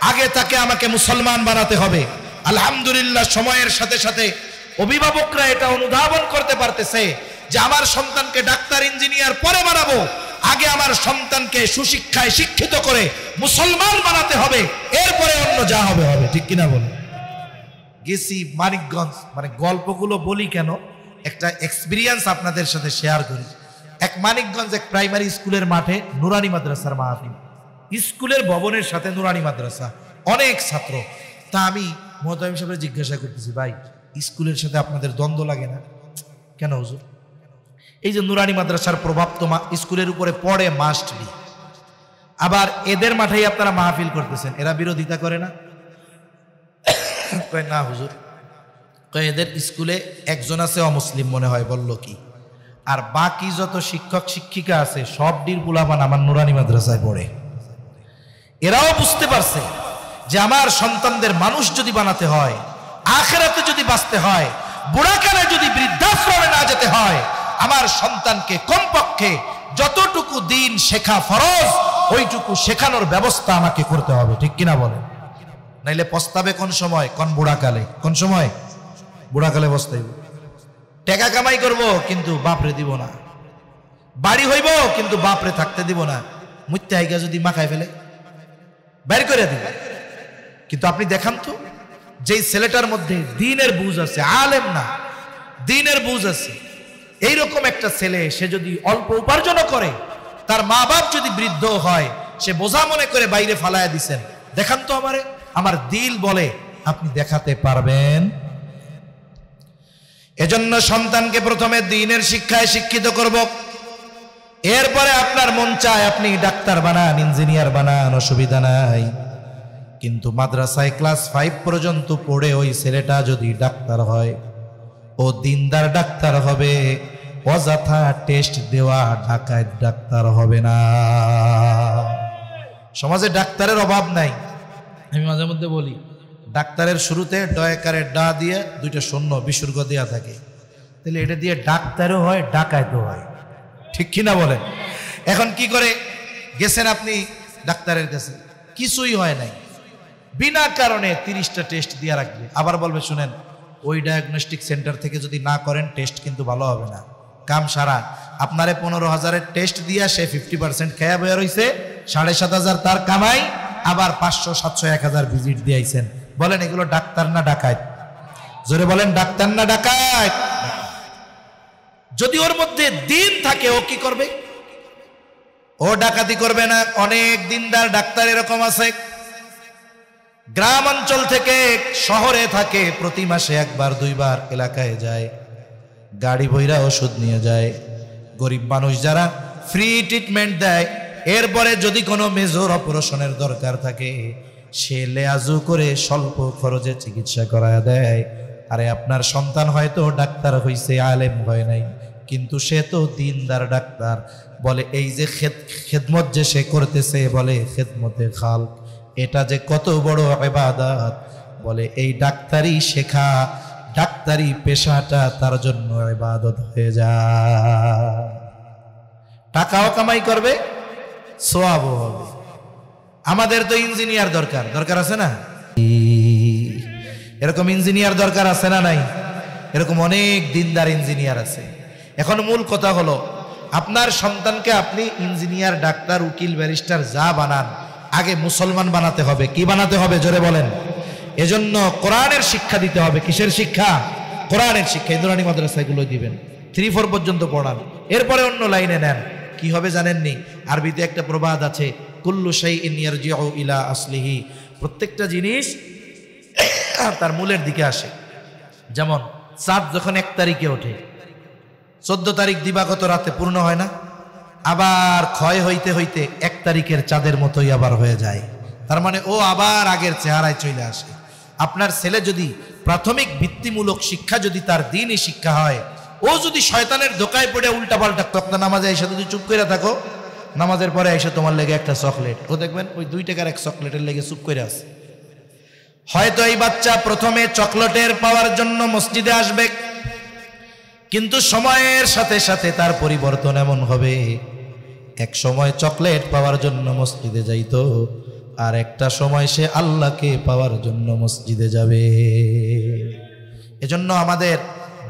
আগে তাকে আমাকে মুসলমান বানাতে হবে। আলহামদুলিল্লাহ, সময়ের সাথে সাথে অভিভাবকরা এটা অনুধাবন করতে পারতেছে যে আমার সন্তানকে ডাক্তার ইঞ্জিনিয়ার পরে বানাবো, আগে আমার সন্তানকে সুশিক্ষায় শিক্ষিত করে মুসলমান বানাতে হবে, এরপরে অন্য যা হবে হবে। ঠিক কিনা বলে? গেছি মানিকগঞ্জ, মানে গল্পগুলো বলি কেন, একটা এক্সপিরিয়েন্স আপনাদের সাথে শেয়ার করি। এক মানিকগঞ্জ এক প্রাইমারি স্কুলের মাঠে নুরানি মাদ্রাসার মাহফিল, স্কুলের ভবনের সাথে নুরানি মাদ্রাসা, অনেক ছাত্র। তা আমি মোহতামিম সাহেবের জিজ্ঞাসা করতেছি, ভাই স্কুলের সাথে আপনাদের দ্বন্দ্ব লাগে না কেন হুজুর? এই যে নুরানি মাদ্রাসার প্রভাব তো স্কুলের উপরে পড়ে, মাস্ট বি। আবার এদের মাঠেই আপনারা মাহফিল করতেছেন, এরা বিরোধিতা করে না? কয় না হুজুর, কয় এদের স্কুলে একজন আছে অমুসলিম মনে হয়, বলল কি, আর বাকি যত শিক্ষক শিক্ষিকা আছে সব ডির পোলাপান আমার নুরানি মাদ্রাসায় পড়ে। এরাও বুঝতে পারছে যে আমার সন্তানদের মানুষ যদি বানাতে হয়, আখিরাতে যদি বাঁচতে হয়, বুড়াকালে যদি বৃদ্ধাশ্রমে না যেতে হয়, আমার সন্তানকে কমপক্ষে যতটুকু দিন শেখা ফরজ ওইটুকু শেখানোর ব্যবস্থা আমাকে করতে হবে। ঠিক কিনা বলেন? নাইলে পস্তাবে কোন সময়? কোন বুড়াকালে। কোন সময়? বুড়াকালে পস্তাইব। টাকা কামাই করব কিন্তু বাপরে দিব না, বাড়ি হইব কিন্তু বাপরে থাকতে দিব না, মুত্যা হাইগা যদি মাখায় ফেলে বের করে দিব। কিন্তু আপনি দেখান তো, যেই ছেলেটার মধ্যে দ্বীনের বুঝ আছে, আলেম না দ্বীনের বুঝ আছে, এইরকম একটা ছেলে সে যদি অল্প উপার্জন করে, তার মা বাপ যদি বৃদ্ধ হয়, সে বোঝা মনে করে বাইরে ফালায়া দিছেন, দেখান তো আমারে। আমার দিল বলে আপনি দেখাতে পারবেন। এজন্য সন্তানকে প্রথমে দ্বীনের শিক্ষায় শিক্ষিত করব, এরপরে আপনার মন চায় আপনি ডাক্তার বানান, ইঞ্জিনিয়ার বানান, অসুবিধা নাই। কিন্তু মাদ্রাসায় ক্লাস 5 পর্যন্ত পড়ে ওই ছেলেটা যদি ডাক্তার হয়, ও দিনদার ডাক্তার হবে, অযথা টেস্ট দেওয়া ঢাকায় ডাক্তার হবে না। সমাজে ডাক্তারের অভাব নাই। আমি মাঝে মধ্যে বলি, ডাক্তারের শুরুতে ডয়কারের ডা দিয়ে 2টা শূন্য বিসর্গ দেওয়া থাকে, তাহলে এটা দিয়ে ডাক্তারও হয়, ডাকাইতও হয়, ঠিক কিনা বলেন? এখন কি করে গেছেন আপনি ডাক্তারের কাছে, কিছুই হয় নাই, বিনা কারণে 30টা টেস্ট দিয়ে রাখবে, আবার বলবে শুনেন ওই ডায়াগনস্টিক সেন্টার থেকে যদি না করেন টেস্ট কিন্তু ভালো হবে না, কাম সারা। আপনারে 15,000-এর টেস্ট দিয়া সে 50% খেয়া বয়ে রয়েছে, 7,500 তার কামাই, আবার 500, 700, 1,000 ভিজিট দিয়েছেন। বলেন এগুলো ডাক্তার না ডাকাত? জোরে বলেন, ডাক্তার না ডাকাত? যদি ওর মধ্যে দিন থাকে ও কি করবে? ও ডাকাতি করবে না। অনেক দিনদার ডাক্তার এরকম আছে, গ্রাম অঞ্চল থেকে শহরে থাকে, প্রতি মাসে 1-2 বার এলাকায় যায়, গাড়ি বইরা ওষুধ নিয়ে যায়, গরিব মানুষ যারা ফ্রি ট্রিটমেন্ট দেয়। এরপরে যদি কোনো মেজর অপারেশনের দরকার থাকে, সে লেয়াজু করে স্বল্প খরচে চিকিৎসা করায় দেয়। আরে আপনার সন্তান হয়তো ডাক্তার হইছে, আলেম হয় নাই, কিন্তু সে তো দিনদার ডাক্তার। বলে এই যে খেদমত যে সে করতেছে, বলে খেদমতে খাল, এটা যে কত বড় ইবাদত। বলে এই ডাক্তারি শেখা, ডাক্তারি পেশাটা তার জন্য ইবাদত হয়ে যায়। টাকাও কামাই করবে, সওয়াবও হবে। আমাদের তো ইঞ্জিনিয়ার দরকার, দরকার আছে না? এরকম ইঞ্জিনিয়ার দরকার আছে না নাই? এরকম অনেক দিনদার ইঞ্জিনিয়ার আছে। এখন মূল কথা হলো, আপনার সন্তানকে আপনি ইঞ্জিনিয়ার, ডাক্তার, উকিল, ব্যারিস্টার যা বানান, আগে মুসলমান বানাতে হবে। কি বানাতে হবে জোরে বলেন? এজন্য কোরআনের শিক্ষা দিতে হবে। কিসের শিক্ষা? কোরআনের শিক্ষা। ইন্দ্রাণী মাদ্রাসাগুলো দিবেন, 3-4 পর্যন্ত পড়ান, এরপরে অন্য লাইনে নেন। কি হবে জানেননি? আরবিতে একটা প্রবাদ আছে, কুল্লু শাইইন ইয়ারজিউ ইলা আসলিহি। প্রত্যেকটা জিনিস তার মূলের দিকে আসে। যেমন চাঁদ যখন 1 তারিখে ওঠে, 14 তারিখ দিবাগত রাতে পূর্ণ হয় না, আবার ক্ষয় হইতে হইতে 1 তারিখের চাঁদের মতোই আবার হয়ে যায়। তার মানে ও আবার আগের চেহারায় চলে আসে। আপনার ছেলে যদি প্রাথমিক ভিত্তিমূলক শিক্ষা যদি তার দ্বীনি শিক্ষা হয়, ও যদি শয়তানের ধোকায় পড়ে উল্টাপাল্টা তক্তা নামাজে এসে যদি চুপ করে থাকো, নামাজের পরে এসে তোমার লেগে একটা চকলেট, ও দেখবেন ওই 2 টাকার এক চকলেটের লেগে চুপ করে আছে। হয়তো এই বাচ্চা প্রথমে চকলেটের পাওয়ার জন্য মসজিদে আসবে, কিন্তু সময়ের সাথে সাথে তার পরিবর্তন এমন হবে, এক সময় চকলেট পাওয়ার জন্য মসজিদে যাইতো, আর একটা সময় সে আল্লাহকে পাওয়ার জন্য মসজিদে যাবে। এজন্য আমাদের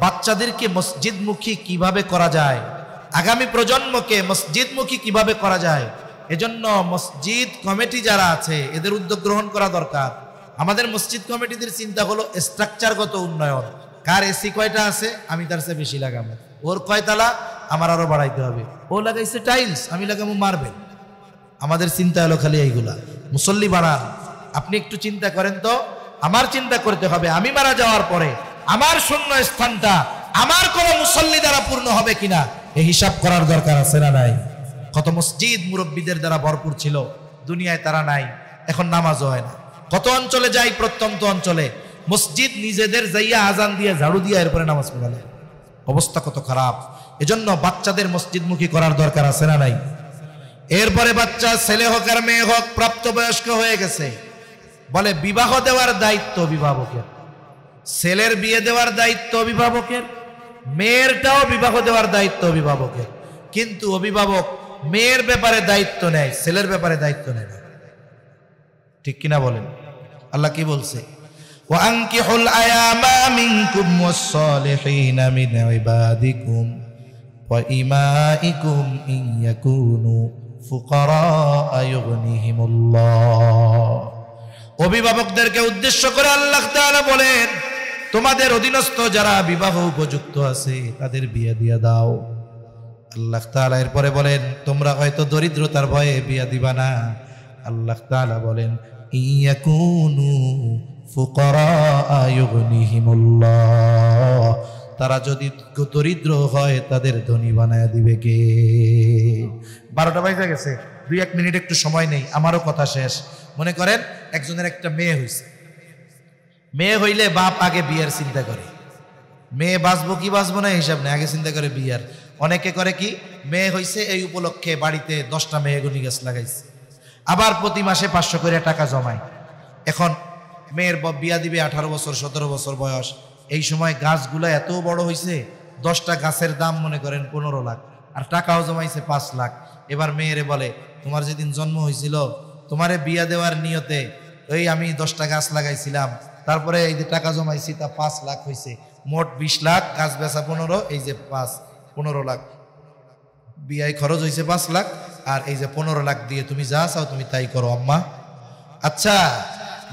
বাচ্চাদেরকে মসজিদমুখী কিভাবে করা যায়, আগামী প্রজন্মকে মসজিদমুখী কিভাবে করা যায়, এজন্য মসজিদ কমিটি যারা আছে এদের উদ্যোগ গ্রহণ করা দরকার। আমাদের মসজিদ কমিটিদের চিন্তা হলো স্ট্রাকচারগত উন্নয়ন। কার এসি কয়টা আছে, আমি তার চেয়ে বেশি লাগাবো। ওর কয়তলা, আমার আরো বাড়াইতে হবে। ও লাগাইছে টাইলস, আমি লাগাবো মার্বেল। আমাদের চিন্তা হলো খালি এইগুলা। মুসল্লি বাড়ান। আপনি একটু চিন্তা করেন তো, আমার চিন্তা করতে হবে আমি মারা যাওয়ার পরে আমার শূন্য স্থানটা আমার কোন মুসল্লি দ্বারা পূর্ণ হবে কিনা, এই হিসাব করার দরকার আছে না নাই? কত মসজিদ মুরব্বীদের দ্বারা ভরপুর ছিল, দুনিয়ায় তারা নাই, এখন নামাজও হয় না। কত অঞ্চলে যাই, প্রত্যন্ত অঞ্চলে মসজিদ নিজেদের যাইয়া আজান দিয়ে ঝাড়ু দিয়ে এরপরে নামাজ পড়ালে, অবস্থা কত খারাপ। এজন্য বাচ্চাদের মসজিদমুখী করার দরকার আছে না নাই? এরপরে বাচ্চা ছেলে হোক আর মেয়ে হোক প্রাপ্তবয়স্ক হয়ে গেছে, বলে বিবাহ দেওয়ার দায়িত্ব অভিভাবকের। ছেলের বিয়ে দেওয়ার দায়িত্ব অভিভাবকের, মেয়েরটাও বিবাহ দেওয়ার দায়িত্ব অভিভাবকের। কিন্তু অভিভাবক মেয়ের ব্যাপারে দায়িত্ব নেয়, ছেলের ব্যাপারে দায়িত্ব নেয় না। ঠিক কিনা বলেন? আল্লাহ কি বলছে? وَأَنكِحُوا الْأَيَامَ مِنكُمْ وَالصَّالِحِينَ مِنْ عِبَادِكُمْ وَإِمَائِكُمْ إِنْ يَكُونُوا فُقَرَاءَ يُغْنِهِمُ اللَّهُ। অভিভাবকদেরকে উদ্দেশ্য করে আল্লাহ তাআলা বলেন, তোমাদের অধীনস্থ যারা বিবাহ উপযুক্ত আছে তাদের বিয়ে দিয়ে দাও। আল্লাহ তাআলা এরপরে বলেন, তোমরা হয়তো দরিদ্রতার ভয়ে বিয়ে দিবা না, আল্লাহ তাআলা বলেন ইয়াকুনু ফুকারা ইউগনিহিমুল্লাহ, তারা যদি দরিদ্র হয় তাদের ধনী বানায় দিবে কে? 12টা বাজে গেছে, 2-1 মিনিট একটু সময় নেই, আমারও কথা শেষ। মনে করেন একজনের একটা মেয়ে হইছে, মেয়ে হইলে বাপ আগে বিয়ের চিন্তা করে, মেয়ে বাঁচবো কি বাঁচবো না হিসাব নেই, আগে চিন্তা করে বিয়ার। অনেকে করে কি, মেয়ে হইছে এই উপলক্ষে বাড়িতে 10টা মেহগনি গাছ লাগাইছে, আবার প্রতি মাসে 500 করে টাকা জমায়। এখন মেয়ের বিয়া দিবে 18 বছর 17 বছর বয়স, এই সময় গাছগুলো এত বড় হইছে, 10টা গাছের দাম মনে করেন 15 লাখ, আর টাকাও জমাইছে 5 লাখ। এবার মেয়েরে বলে তোমার যেদিন জন্ম হয়েছিল তোমারে বিয়া দেওয়ার নিয়তে ওই আমি 10টা গাছ লাগাইছিলাম, তারপরে এই যে টাকা জমাইছি তা 5 লাখ হয়েছে, মোট 20 লাখ, গাছ বেচা 15, এই যে 15 লাখ, বিয়ায় খরচ হয়েছে 5 লাখ, আর এই যে 15 লাখ দিয়ে তুমি যা চাও তুমি তাই করো আম্মা। আচ্ছা,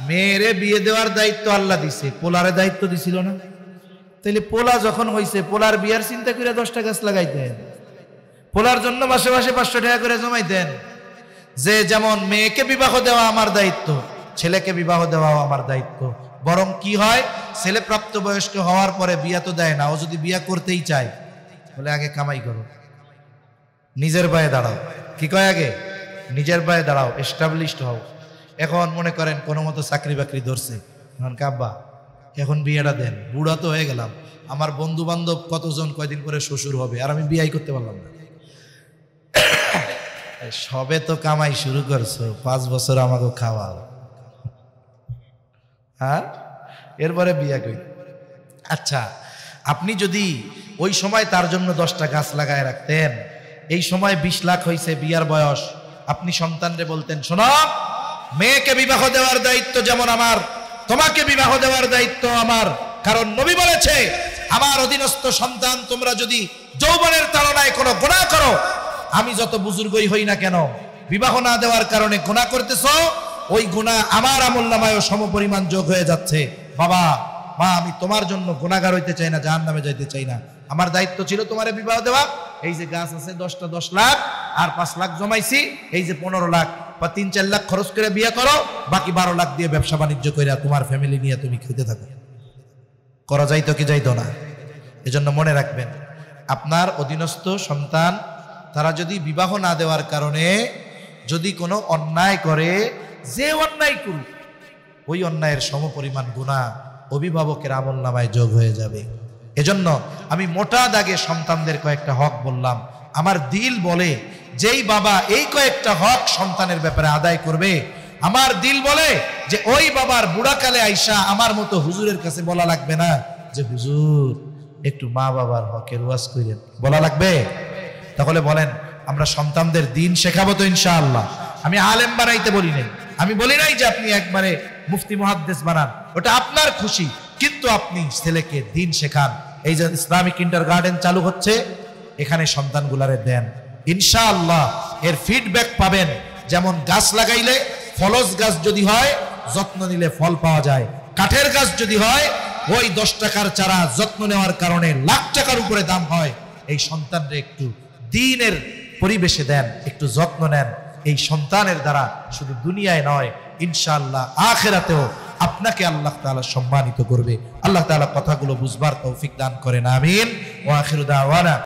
মেয়েরে বিয়ে দেওয়ার দায়িত্ব আল্লাহ দিছে, পোলারে দায়িত্ব দিছিল না? তাহলে পোলা যখন হয়েছে পোলার বিয়ার চিন্তা করে 10টা গাছ লাগাইতেন, পোলার জন্য মাসে মাসে 500 টাকা করে জমাইতেন। যে যেমন মেয়েকে বিবাহ দেওয়া আমার দায়িত্ব, ছেলেকে বিবাহ দেওয়াও আমার দায়িত্ব। বরং কি হয়, ছেলে প্রাপ্তবয়স্ক হওয়ার পরে বিয়া তো দেয় না, ও যদি বিয়া করতেই চায় বলে আগে কামাই করো, নিজের পায়ে দাঁড়াও। কি কয়, আগে নিজের পায়ে দাঁড়াও, এস্টাবলিশড হও। এখন মনে করেন কোনো মতো চাকরি বাকরি ধরছে, এখন কাব্বা এখন বিয়েটা দেন, বুড়া তো হয়ে গেলাম, আমার বন্ধু বান্ধব কতজন কয়দিন পরে শ্বশুর হবে, আর আমি বিয়াই করতে পারলাম না। সবে তো কামাই শুরু করছো, 5 বছর আমাকে খাওয়াও, হ্যাঁ, এরপরে বিয়া করি। আচ্ছা, আপনি যদি ওই সময় তার জন্য 10টা গাছ লাগায় রাখতেন, এই সময় 20 লাখ হয়েছে বিয়ার বয়স, আপনি সন্তানরে বলতেন শোনো, মেয়েকে বিবাহ দেওয়ার দায়িত্ব যেমন আমার, তোমাকে বিবাহ দেওয়ার দায়িত্ব আমার। কারণ নবী বলেছে আমার অধীনস্থ সন্তান তোমরা যদি যৌবনের তাড়নায় কোনো গুনাহ করো, আমি যত বুজুর্গই হই না কেন, বিবাহ না দেওয়ার কারণে গুনাহ করতেছো, ওই গুনাহ আমার আমলনামায়ও সমপরিমাণ যোগ হয়ে যাচ্ছে। বাবা মা, আমি তোমার জন্য গুনাহগার হইতে চাই না, জাহান্নামে যাইতে চাই না, আমার দায়িত্ব ছিল তোমারে বিবাহ দেওয়া। এই যে গাছ আছে 10টা 10 লাখ, আর 5 লাখ জমাইছি, এই যে 15 লাখ বা 3-4 লাখ খরচ করে বিয়ে করো, বাকি 12 লাখ দিয়ে ব্যবসা বাণিজ্য করে তোমার ফ্যামিলি নিয়ে তুমি খেতে থাকো। করা যাইতো কি যাইতো না? এজন্য মনে রাখবেন, আপনার অধীনস্থ সন্তান তারা যদি বিবাহ না দেওয়ার কারণে যদি কোনো অন্যায় করে, যে অন্যায় করুক ওই অন্যায়ের সমপরিমাণ গুনাহ অভিভাবকের আমলনামায় যোগ হয়ে যাবে। এজন্য আমি মোটা দাগে সন্তানদের কয়েকটা হক বললাম। আমার দিল বলে যেই বাবা এই কয়েকটা হক সন্তানের ব্যাপারে আদায় করবে, আমার দিল বলে যে ওই বাবার বুড়াকালে আইসা আমার মতো হুজুরের কাছে বলা লাগবে না যে হুজুর একটু মা বাবার হকের ওয়াজ করেন, বলা লাগবে। তাহলে বলেন আমরা সন্তানদের দিন শেখাবো তো ইনশাআল্লাহ। আমি আলেম বানাইতে বলি নাই, আমি বলি নাই যে আপনি একবারে মুফতি মুহাদ্দিস বানান, ওটা আপনার খুশি, কিন্তু আপনি ছেলেকে দিন শেখান। এই যে ইসলামিক কিন্ডারগার্টেন চালু হচ্ছে, এখানে সন্তানগুলারে দেন, ইনশাআল্লাহ এর ফিডব্যাক পাবেন। যেমন গাছ লাগাইলে ফলজ গাছ যদি হয় যত্ন নিলে ফল পাওয়া যায়, কাঠের গাছ যদি হয় ওই 10 টাকার চারা যত্ন নেওয়ার কারণে লাখ টাকার উপরে দাম হয়। এই সন্তানরে একটু দ্বীনের পরিবেশে দেন, একটু যত্ন নেন, এই সন্তানের দ্বারা শুধু দুনিয়ায় নয় ইনশাআল্লাহ আখিরাতেও আপনাকে আল্লাহ তাআলা সম্মানিত করবে। আল্লাহ তাআলা কথাগুলো বুঝবার তৌফিক দান করেন, আমিন। ওয়া আখিরু দাওয়ানা